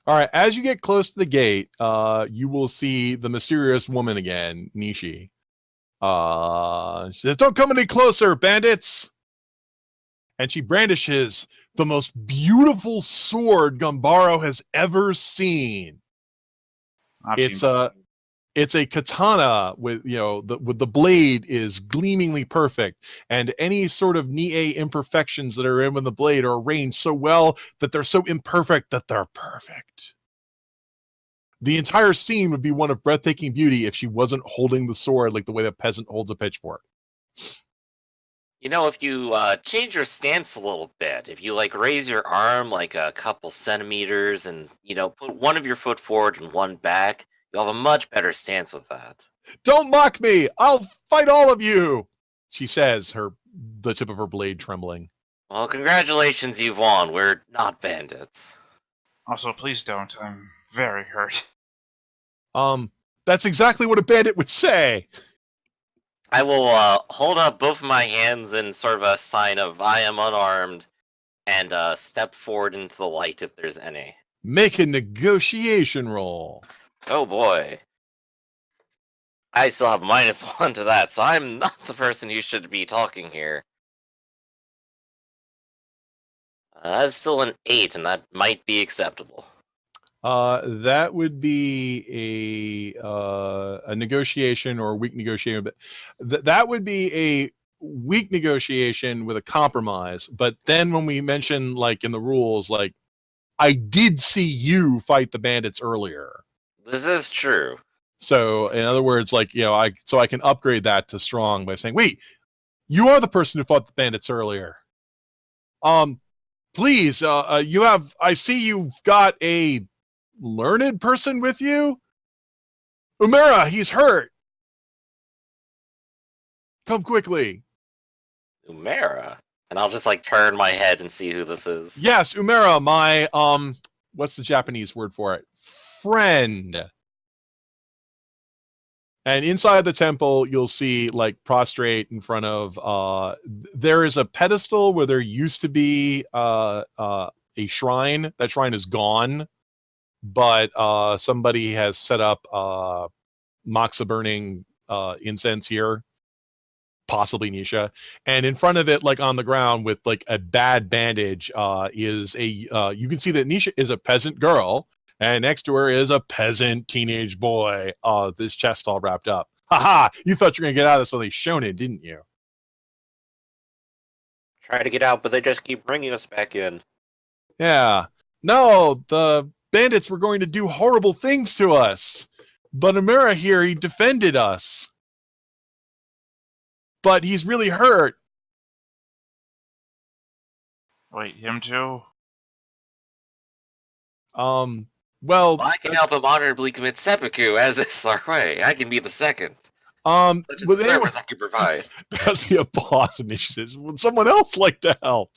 All right. As you get close to the gate, you will see the mysterious woman again, Nishi. She says, "Don't come any closer, bandits!" And she brandishes the most beautiful sword Gambaro has ever seen. It's a katana with the blade is gleamingly perfect, and any sort of nie imperfections that are in the blade are arranged so well that they're so imperfect that they're perfect. The entire scene would be one of breathtaking beauty if she wasn't holding the sword like the way a peasant holds a pitchfork. You know, if you change your stance a little bit, if you raise your arm like a couple centimeters and put one of your foot forward and one back, you'll have a much better stance with that. Don't mock me! I'll fight all of you! She says, the tip of her blade trembling. Well, congratulations, you've won. We're not bandits. Also, please don't. I'm very hurt. That's exactly what a bandit would say. I will hold up both of my hands in sort of a sign of I am unarmed, and step forward into the light if there's any. Make a negotiation roll. Oh boy. I still have -1 to that, so I'm not the person you should be talking here. That's still an 8, and that might be acceptable. That would be a negotiation or a weak negotiation, but that would be a weak negotiation with a compromise. But then when we mention in the rules, I did see you fight the bandits earlier. This is true. So in other words, I can upgrade that to strong by saying, wait, you are the person who fought the bandits earlier. Please, I see you've got a learned person with you? Umera, he's hurt. Come quickly. Umera? And I'll just turn my head and see who this is. Yes, Umera, my what's the Japanese word for it? Friend. And inside the temple, you'll see prostrate in front of there is a pedestal where there used to be a shrine. That shrine is gone. But somebody has set up moxa burning incense here, possibly Nisha, and in front of it, on the ground with a bad bandage, is you can see that Nisha is a peasant girl, and next to her is a peasant teenage boy. This chest all wrapped up. Haha! You thought you were gonna get out of this when they shown it, didn't you? Try to get out, but they just keep bringing us back in. Yeah. No, the bandits were going to do horrible things to us. But Umera here, he defended us. But he's really hurt. Wait, him too? Well, I can help him honorably commit seppuku, as is our way. I can be the second. Such as Would the anyone service I could provide. there has to be a pause, and she says, "Would someone else like to help?"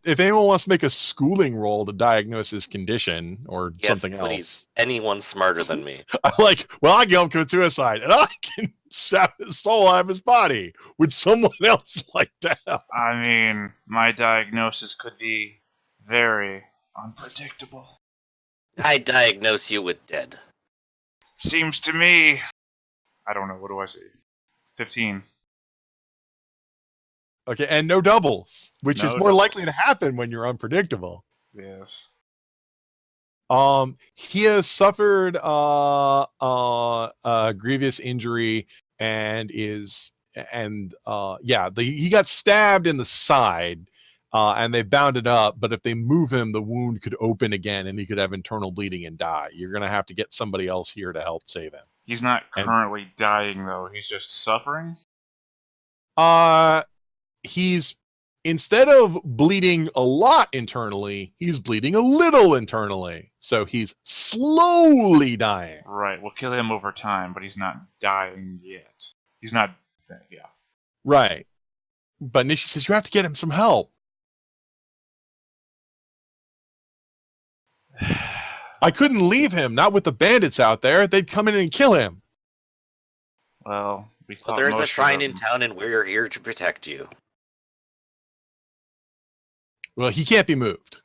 If anyone wants to make a schooling roll to diagnose his condition or Yes, something please. else, Anyone smarter than me. I'm like, well, I can help commit suicide, and I can stab his soul out of his body. Would someone else like to help? I mean, my diagnosis could be very unpredictable. I diagnose you with dead. Seems to me. I don't know. What do I say? 15. Okay, and no doubles, which is No more likely to doubles. happen when you're unpredictable. Yes. He has suffered a grievous injury and he got stabbed in the side, and they bound it up. But if they move him, the wound could open again, and he could have internal bleeding and die. You're gonna have to get somebody else here to help save him. He's not And- currently dying, though. He's just suffering? He's instead of bleeding a lot internally, he's bleeding a little internally. So he's slowly dying. Right. We'll kill him over time, but he's not dying yet. He's not. Yeah. Right. But Nishi says you have to get him some help. I couldn't leave him, not with the bandits out there. They'd come in and kill him. Well, we But thought there is a most of shrine them- in town, and we're here to protect you. Well, he can't be moved.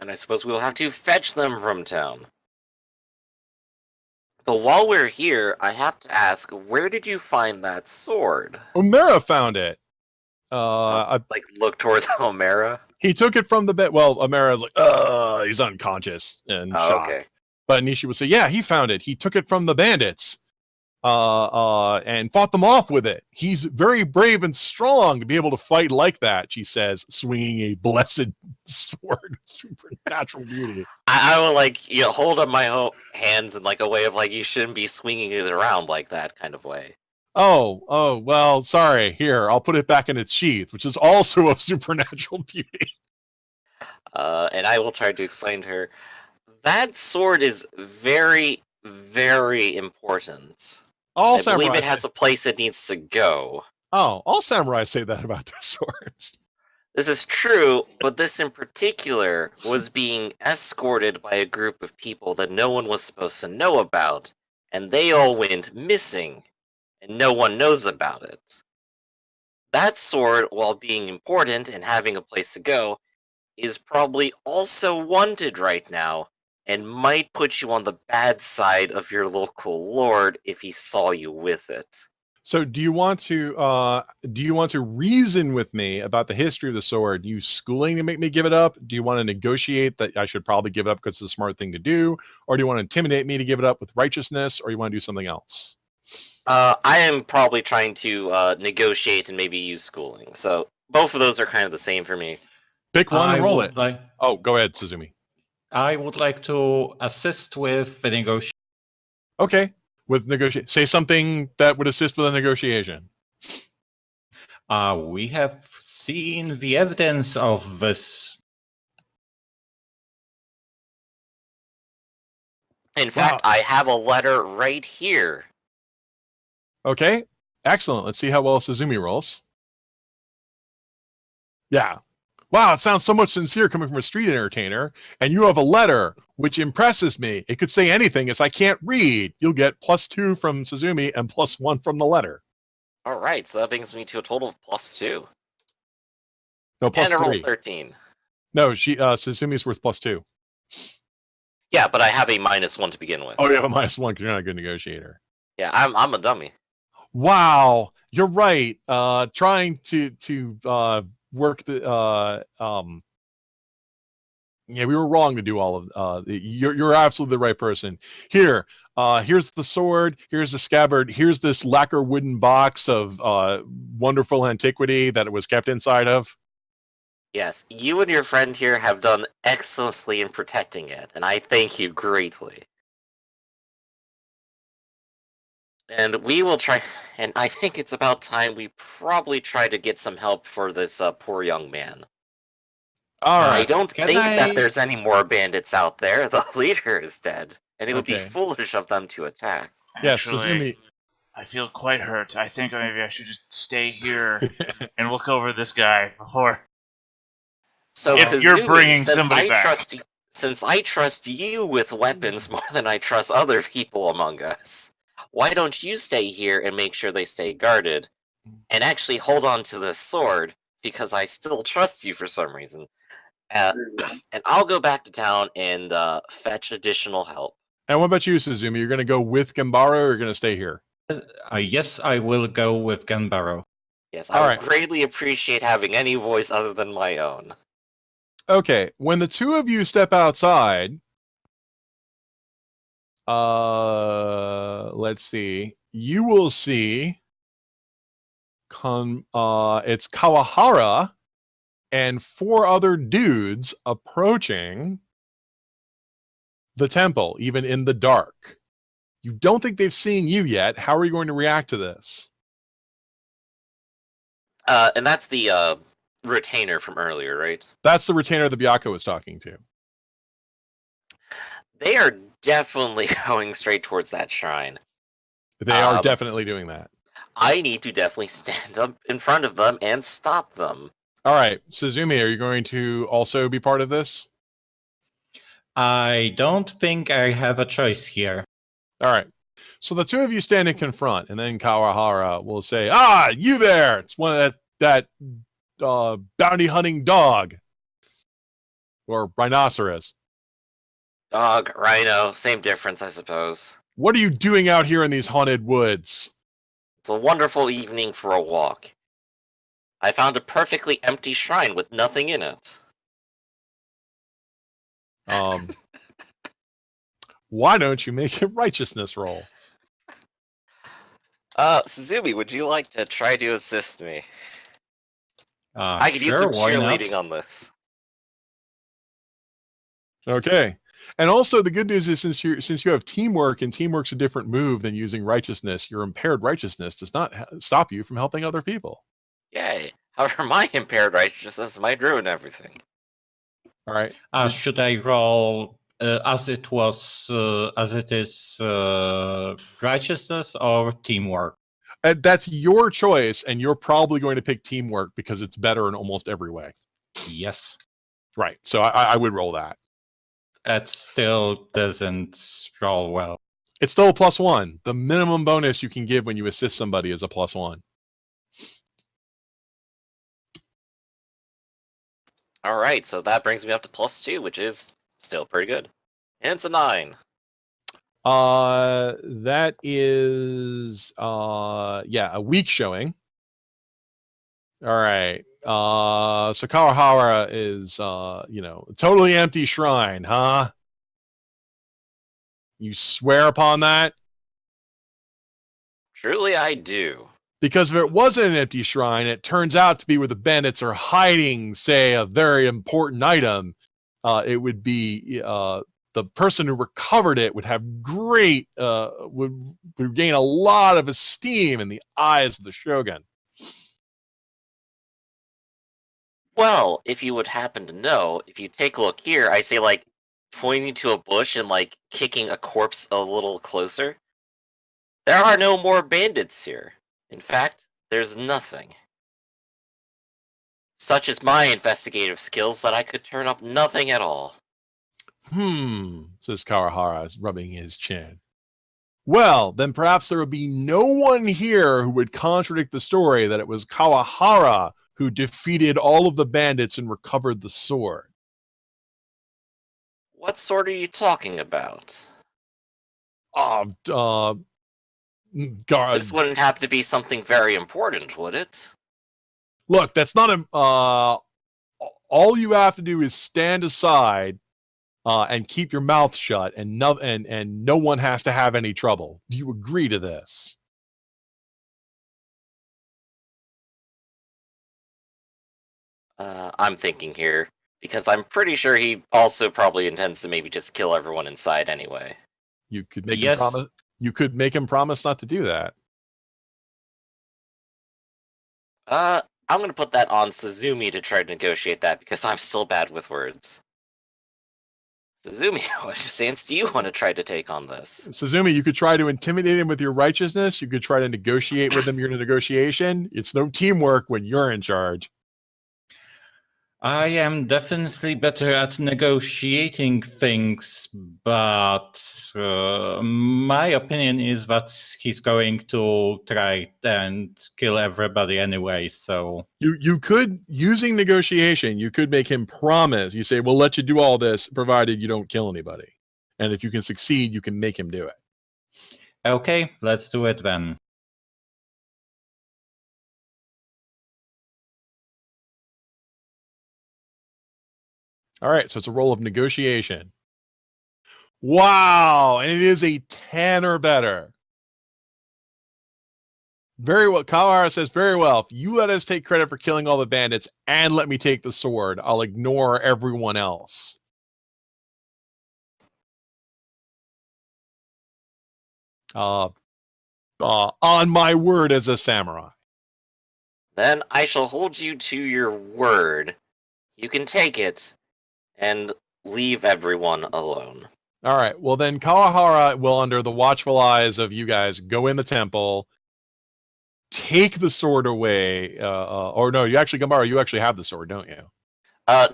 And I suppose we'll have to fetch them from town. But while we're here, I have to ask, where did you find that sword? Omera found it. I Like, look towards Homera? He took it from the bed. Well, Amara's like, he's unconscious and Oh, shot. okay. But Nishi would say, yeah, he found it. He took it from the bandits, and fought them off with it. He's very brave and strong to be able to fight like that, she says, swinging a blessed sword of supernatural beauty. I will, like, hold up my hands in, like, a way of, like, you shouldn't be swinging it around like that kind of way. Oh, well, sorry. Here, I'll put it back in its sheath, which is also of supernatural beauty. And I will try to explain to her, that sword is very, very important. All I believe samurais it has a place it needs to go. all samurais say that about their swords. This is true, but this in particular was being escorted by a group of people that no one was supposed to know about, and they all went missing, and no one knows about it. That sword, while being important and having a place to go, is probably also wanted right now, and might put you on the bad side of your local lord if he saw you with it. So do you want to reason with me about the history of the sword? You schooling to make me give it up? Do you want to negotiate that I should probably give it up because it's a smart thing to do? Or do you want to intimidate me to give it up with righteousness? Or you want to do something else? I am probably trying to negotiate and maybe use schooling. So both of those are kind of the same for me. Pick one and roll would it. Like, Oh, go ahead, Suzumi. I would like to assist with the negotiation. Okay. With negotiate, say something that would assist with a negotiation. We have seen the evidence of this. In fact, I have a letter right here. Okay. Excellent. Let's see how well Suzumi rolls. Yeah. Wow, it sounds so much sincere coming from a street entertainer. And you have a letter, which impresses me. It could say anything as I can't read. You'll get +2 from Suzumi and +1 from the letter. All right, so that brings me to a total of +2. No, And I rolled +3. 13. No, Suzumi's worth +2. Yeah, but I have a -1 to begin with. Oh, you have a -1 because you're not a good negotiator. Yeah, I'm a dummy. Wow, you're right. Trying to work the yeah, we were wrong to do all of you're absolutely the right person. Here's the sword, here's the scabbard, here's this lacquer wooden box of wonderful antiquity that it was kept inside of. Yes, you and your friend here have done excellently in protecting it, and I thank you greatly. And we will try, and I think it's about time we probably try to get some help for this poor young man. All I right. don't Can think I- that there's any more bandits out there. The leader is dead, and it would be Okay. foolish of them to attack. Yes, Actually, Suzumi. I feel quite hurt. I think maybe I should just stay here and look over this guy before. So, If you're Kazumi, bringing somebody back. Since I trust you with weapons more than I trust other people among us, why don't you stay here and make sure they stay guarded, and actually hold on to this sword, because I still trust you for some reason. And I'll go back to town and fetch additional help. And what about you, Suzumi? You're going to go with Gambaro or you're going to stay here? Yes, I will go with Ganbaro. Yes, All I would right. greatly appreciate having any voice other than my own. Okay, when the two of you step outside, let's see. You will see it's Kawahara and 4 other dudes approaching the temple, even in the dark. You don't think they've seen you yet. How are you going to react to this? And that's the retainer from earlier, right? That's the retainer that Byako was talking to. They are definitely going straight towards that shrine. They are definitely doing that. I need to definitely stand up in front of them and stop them. All right, Suzumi, are you going to also be part of this? I don't think I have a choice here. All right. So the two of you stand and confront, and then Kawahara will say, "Ah, you there! It's one of that bounty hunting dog or rhinoceros. Dog, rhino, same difference, I suppose. What are you doing out here in these haunted woods?" It's a wonderful evening for a walk. I found a perfectly empty shrine with nothing in it. Why don't you make a righteousness roll? Suzumi, would you like to try to assist me? I could use Sure, some why not? cheerleading on this. Okay. And also, the good news is since you have teamwork, and teamwork's a different move than using righteousness, your impaired righteousness does not stop you from helping other people. Yay. However, my impaired righteousness might ruin everything. All right. Should I roll as it is righteousness or teamwork? That's your choice, and you're probably going to pick teamwork because it's better in almost every way. Yes. Right. So I would roll that. That still doesn't roll well. It's still a +1. The minimum bonus you can give when you assist somebody is a +1. Alright, so that brings me up to +2, which is still pretty good. And it's a 9. That is a weak showing. All right. So Kawahara is totally empty shrine, huh? You swear upon that? Truly I do. Because if it wasn't an empty shrine, it turns out to be where the bandits are hiding, say, a very important item. It would be the person who recovered it would have great would gain a lot of esteem in the eyes of the shogun. Well, if you would happen to know, if you take a look here, I say, like, pointing to a bush and, like, kicking a corpse a little closer. There are no more bandits here. In fact, there's nothing. Such is my investigative skills that I could turn up nothing at all. Says Kawahara, rubbing his chin. Well, then perhaps there would be no one here who would contradict the story that it was Kawahara who defeated all of the bandits and recovered the sword. What sword are you talking about? God. This wouldn't happen to be something very important, would it? Look, that's not all you have to do is stand aside and keep your mouth shut, and no one has to have any trouble. Do you agree to this? I'm thinking here, because I'm pretty sure he also probably intends to maybe just kill everyone inside anyway. You could make him Yes. promise. You could make him promise not to do that. I'm going to put that on Suzumi to try to negotiate that because I'm still bad with words. Suzumi, what stance do you want to try to take on this? Suzumi, you could try to intimidate him with your righteousness. You could try to negotiate with him. You're in a negotiation. It's no teamwork when you're in charge. I am definitely better at negotiating things, but my opinion is that he's going to try and kill everybody anyway, so... You could, using negotiation, you could make him promise. You say, we'll let you do all this, provided you don't kill anybody. And if you can succeed, you can make him do it. Okay, let's do it then. All right, so it's a roll of negotiation. Wow, and it is a 10 or better. Very well. Kawahara says, very well. If you let us take credit for killing all the bandits and let me take the sword, I'll ignore everyone else. On my word as a samurai. Then I shall hold you to your word. You can take it and leave everyone alone. All right. Well, then Kawahara will, under the watchful eyes of you guys, go in the temple, take the sword away. Or no, you actually, Gambara, you actually have the sword, don't you?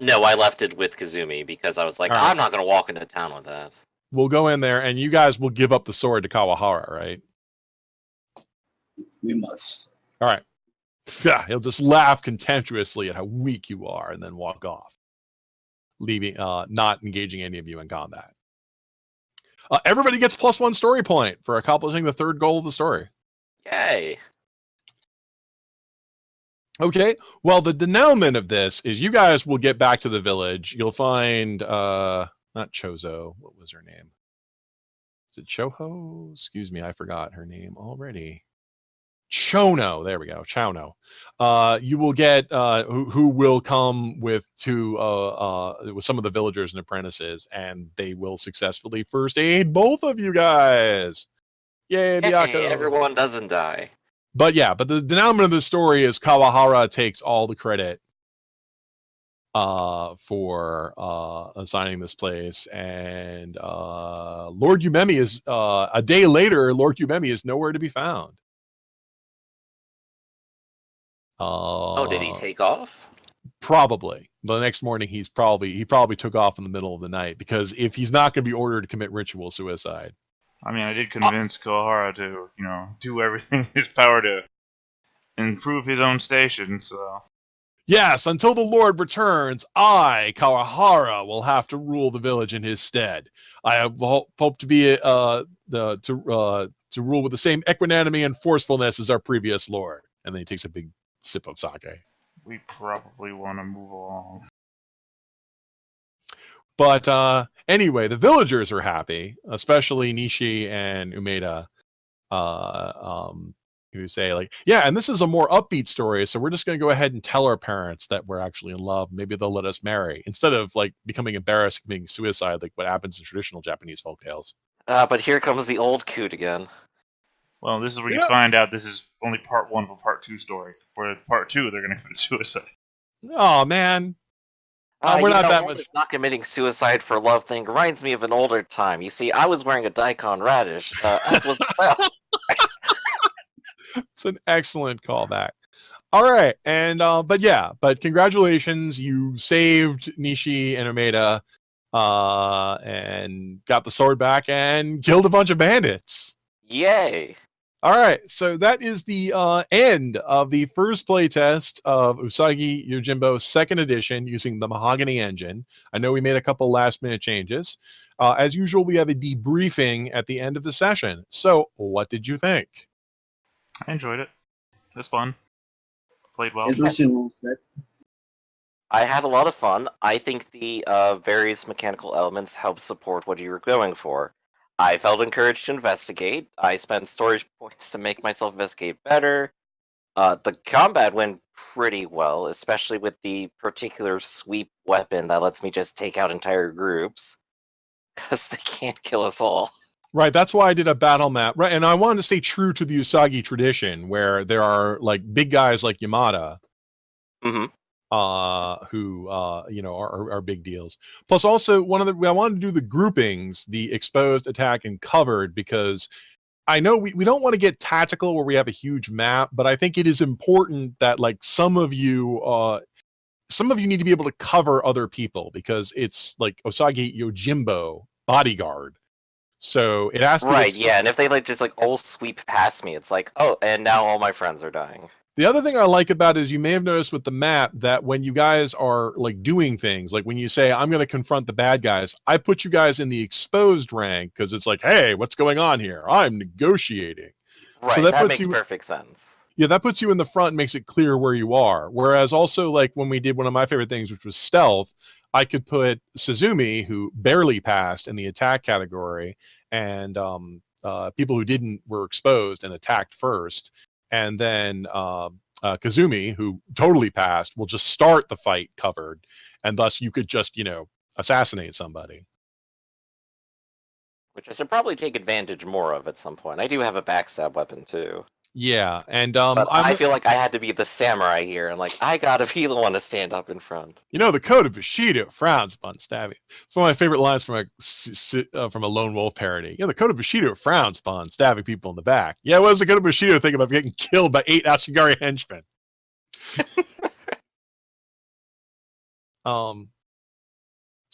No, I left it with Kazumi because I was like, All right. I'm not going to walk into town with that. We'll go in there, and you guys will give up the sword to Kawahara, right? We must. All right. Yeah, he'll just laugh contemptuously at how weak you are, and then walk off, leaving, not engaging any of you in combat. Everybody gets +1 story point for accomplishing the third goal of the story. Yay. Okay, well, the denouement of this is you guys will get back to the village. You'll find, not Chozo, what was her name? Is it Choho? Excuse me, I forgot her name already. Chono, there we go, Chauno. You will get, who will come with with some of the villagers and apprentices, and they will successfully first aid both of you guys. Yay, Yay, Miyako. everyone doesn't die. But yeah, but the denouement of the story is Kawahara takes all the credit for assigning this place, and Lord Umemi is a day later. Lord Umemi is nowhere to be found. Did he take off? Probably. The next morning, he probably took off in the middle of the night, because if he's not going to be ordered to commit ritual suicide. I mean, I did convince Kawahara to, do everything in his power to improve his own station, so... Yes, until the Lord returns, I, Kawahara, will have to rule the village in his stead. I have hope to be to rule with the same equanimity and forcefulness as our previous Lord. And then he takes a big sip of sake. We probably want to move along. But anyway, the villagers are happy, especially Nishi and Umeda, who say, like, yeah, and this is a more upbeat story, so we're just going to go ahead and tell our parents that we're actually in love. Maybe they'll let us marry, instead of, like, becoming embarrassed and committing suicide like what happens in traditional Japanese folktales. But here comes the old coot again. Well, this is where you find out this is only part 1 of a part 2 story. Where part 2, they're going to commit suicide. Oh, man. We're not that much. Not committing suicide for love thing reminds me of an older time. You see, I was wearing a daikon radish, as was well. It's an excellent callback. All right, and but congratulations, you saved Nishi and Umeda, and got the sword back and killed a bunch of bandits. Yay! All right, so that is the end of the first playtest of Usagi Yojimbo 2nd edition using the Mahogany engine. I know we made a couple last-minute changes. As usual, we have a debriefing at the end of the session. So, what did you think? I enjoyed it. It was fun. Played well. Interesting rule set. I had a lot of fun. I think the various mechanical elements help support what you were going for. I felt encouraged to investigate. I spent storage points to make myself investigate better. The combat went pretty well, especially with the particular sweep weapon that lets me just take out entire groups. Because they can't kill us all. Right, that's why I did a battle map. Right, and I wanted to stay true to the Usagi tradition, where there are, like, big guys like Yamada, Mhm. who are big deals. Plus, also I wanted to do the groupings, the exposed, attack, and covered, because I know we don't want to get tactical where we have a huge map, but I think it is important that like some of you need to be able to cover other people, because it's like Usagi Yojimbo bodyguard. So it has to be Right, yeah, and if they like just like all sweep past me, it's like, oh, and now all my friends are dying. The other thing I like about it is you may have noticed with the map that when you guys are like doing things, like when you say, I'm going to confront the bad guys, I put you guys in the exposed rank because it's like, hey, what's going on here? I'm negotiating. So Right, that makes perfect sense. Yeah, that puts you in the front and makes it clear where you are. Whereas also, like when we did one of my favorite things, which was stealth, I could put Suzumi, who barely passed in the attack category, and people who didn't were exposed and attacked first. And then Kazumi, who totally passed, will just start the fight covered. And thus you could just, assassinate somebody. Which I should probably take advantage more of at some point. I do have a backstab weapon too. Yeah, and but I feel like I had to be the samurai here, and like I gotta be the one to stand up in front. The code of Bushido frowns upon stabbing. It's one of my favorite lines from a Lone Wolf parody. The code of Bushido frowns upon stabbing people in the back. Yeah, what does the code of Bushido think about getting killed by 8 Ashigari henchmen?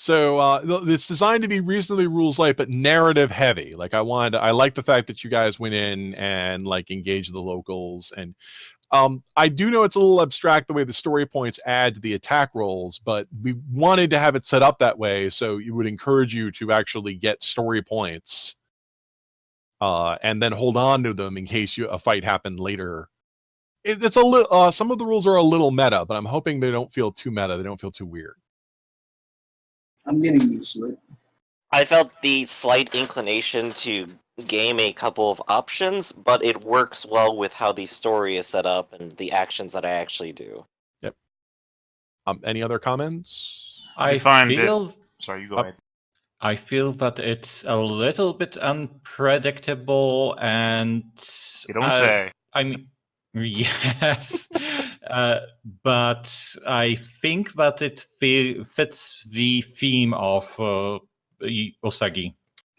So it's designed to be reasonably rules light, but narrative heavy. Like I like the fact that you guys went in and like engaged the locals, and I do know it's a little abstract the way the story points add to the attack rolls, but we wanted to have it set up that way so it would encourage you to actually get story points, and then hold on to them in case a fight happened later. It's a little. Some of the rules are a little meta, but I'm hoping they don't feel too meta. They don't feel too weird. I'm getting used to it. I felt the slight inclination to game a couple of options, but it works well with how the story is set up and the actions that I actually do. Yep. Any other comments? I feel. Sorry, you go ahead. I feel that it's a little bit unpredictable, and you don't say. I mean, yes, but I think that it fits the theme of Usagi.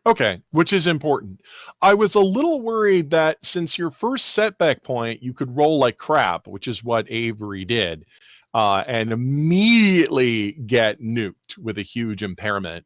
Okay, which is important. I was a little worried that since your first setback point, you could roll like crap, which is what Avery did, and immediately get nuked with a huge impairment.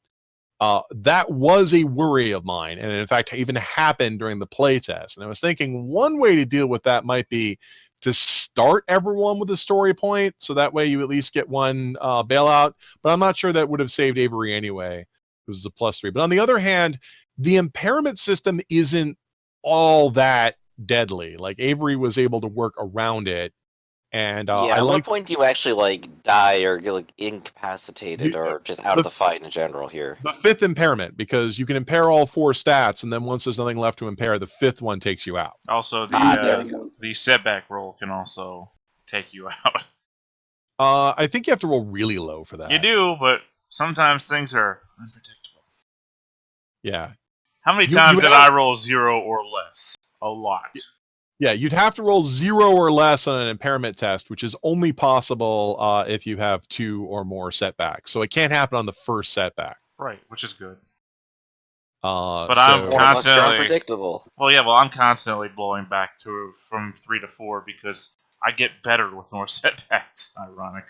That was a worry of mine, and in fact even happened during the playtest. And I was thinking one way to deal with that might be to start everyone with a story point, so that way you at least get one bailout. But I'm not sure that would have saved Avery anyway. It was a +3. But on the other hand, the impairment system isn't all that deadly. Like Avery was able to work around it. And at what point do you actually like die or get like incapacitated or just out of the fight in general here? The 5th impairment, because you can impair all 4 stats, and then once there's nothing left to impair, the 5th one takes you out. Also, the setback roll can also take you out. I think you have to roll really low for that. You do, but sometimes things are unpredictable. Yeah. How many times did I roll 0 or less? A lot. Yeah, you'd have to roll 0 or less on an impairment test, which is only possible if you have 2 or more setbacks. So it can't happen on the first setback. Right, which is good. But I'm constantly unpredictable. Well, yeah, I'm constantly blowing back from 3 to 4 because I get better with more setbacks. Ironic.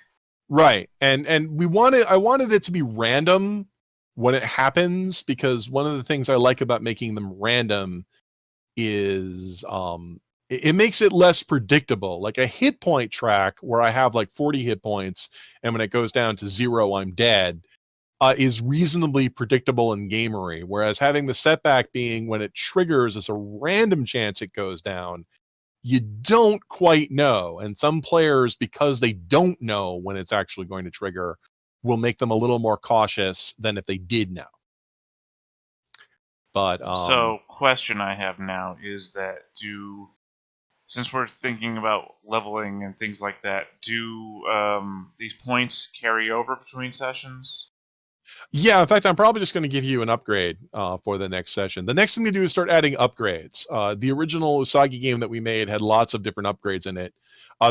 Right, and I wanted it to be random when it happens, because one of the things I like about making them random is it makes it less predictable. Like a hit point track where I have like 40 hit points, and when it goes down to 0, I'm dead, is reasonably predictable and gamery. Whereas having the setback being when it triggers as a random chance it goes down, you don't quite know. And some players, because they don't know when it's actually going to trigger, will make them a little more cautious than if they did know. But so, question I have now is that since we're thinking about leveling and things like that, do these points carry over between sessions? Yeah, in fact, I'm probably just going to give you an upgrade for the next session. The next thing to do is start adding upgrades. The original Usagi game that we made had lots of different upgrades in it.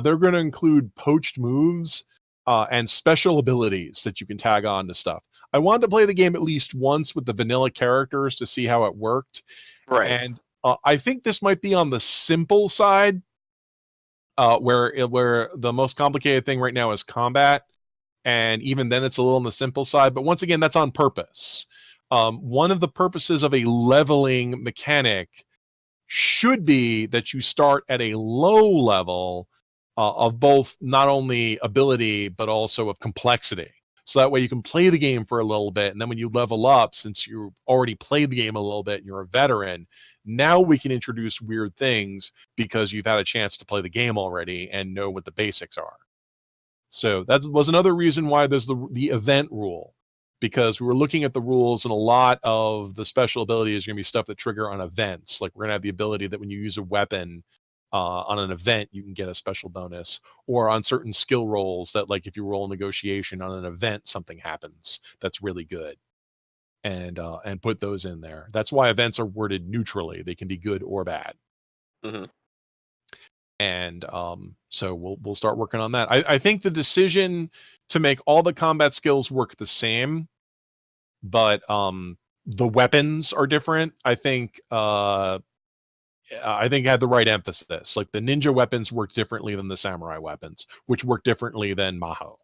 They're going to include poached moves and special abilities that you can tag on to stuff. I wanted to play the game at least once with the vanilla characters to see how it worked. Right. And I think this might be on the simple side, where the most complicated thing right now is combat. And even then it's a little on the simple side, but once again, that's on purpose. One of the purposes of a leveling mechanic should be that you start at a low level of both not only ability but also of complexity, so that way you can play the game for a little bit, and then when you level up, since you've already played the game a little bit and you're a veteran, now we can introduce weird things because you've had a chance to play the game already and know what the basics are. So that was another reason why there's the event rule, because we were looking at the rules, and a lot of the special ability is going to be stuff that trigger on events. Like, we're going to have the ability that when you use a weapon on an event, you can get a special bonus, or on certain skill rolls that, like, if you roll negotiation on an event, something happens that's really good, and put those in there. That's why events are worded neutrally. They can be good or bad. Mhm. And so we'll start working on that. I think the decision to make all the combat skills work the same, but the weapons are different, I think had the right emphasis. Like, the ninja weapons work differently than the samurai weapons, which work differently than Maho.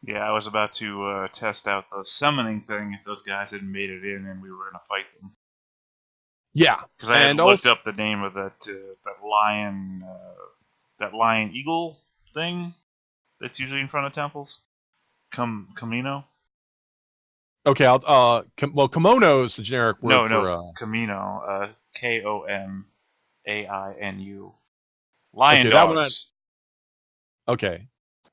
Yeah, I was about to test out the summoning thing if those guys had made it in and we were going to fight them. Yeah, Because I had and looked also, up the name of that lion eagle thing that's usually in front of temples. Camino? okay, well, kimono is the generic word No, for Camino. Komainu. Lion okay, that one. dogs. Okay,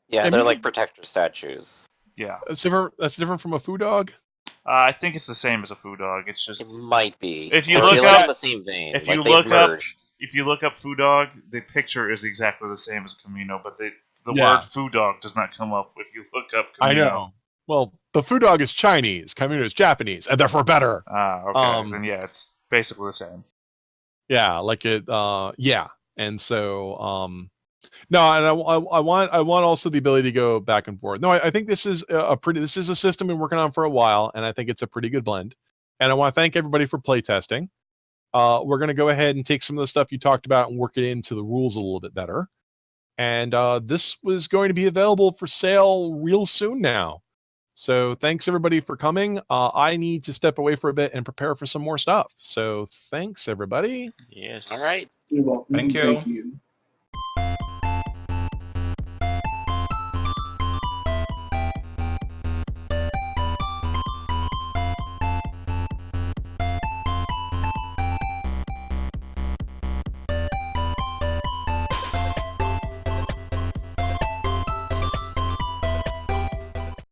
Yeah, I they're mean, like protector statues. Yeah. that's different. That's different from a foo dog. I think it's the same as a food dog. It's just It might be. if you Or look like up in the same vein. if Like you they look up merge. if you look up food dog, the picture is exactly the same as Camino, but the Yeah. word food dog does not come up if you look up I Camino. know. Well, the foo dog is Chinese, Camino is Japanese, and therefore better. Okay. Then yeah, it's basically the same. Yeah, like it. Yeah, and so no, and I want also the ability to go back and forth. No, I think this is this is a system we've been working on for a while, and I think it's a pretty good blend. And I want to thank everybody for playtesting. We're going to go ahead and take some of the stuff you talked about and work it into the rules a little bit better. And this was going to be available for sale real soon now. So thanks everybody for coming. I need to step away for a bit and prepare for some more stuff. So thanks everybody. Yes. All right. You're welcome. Thank you. Thank you.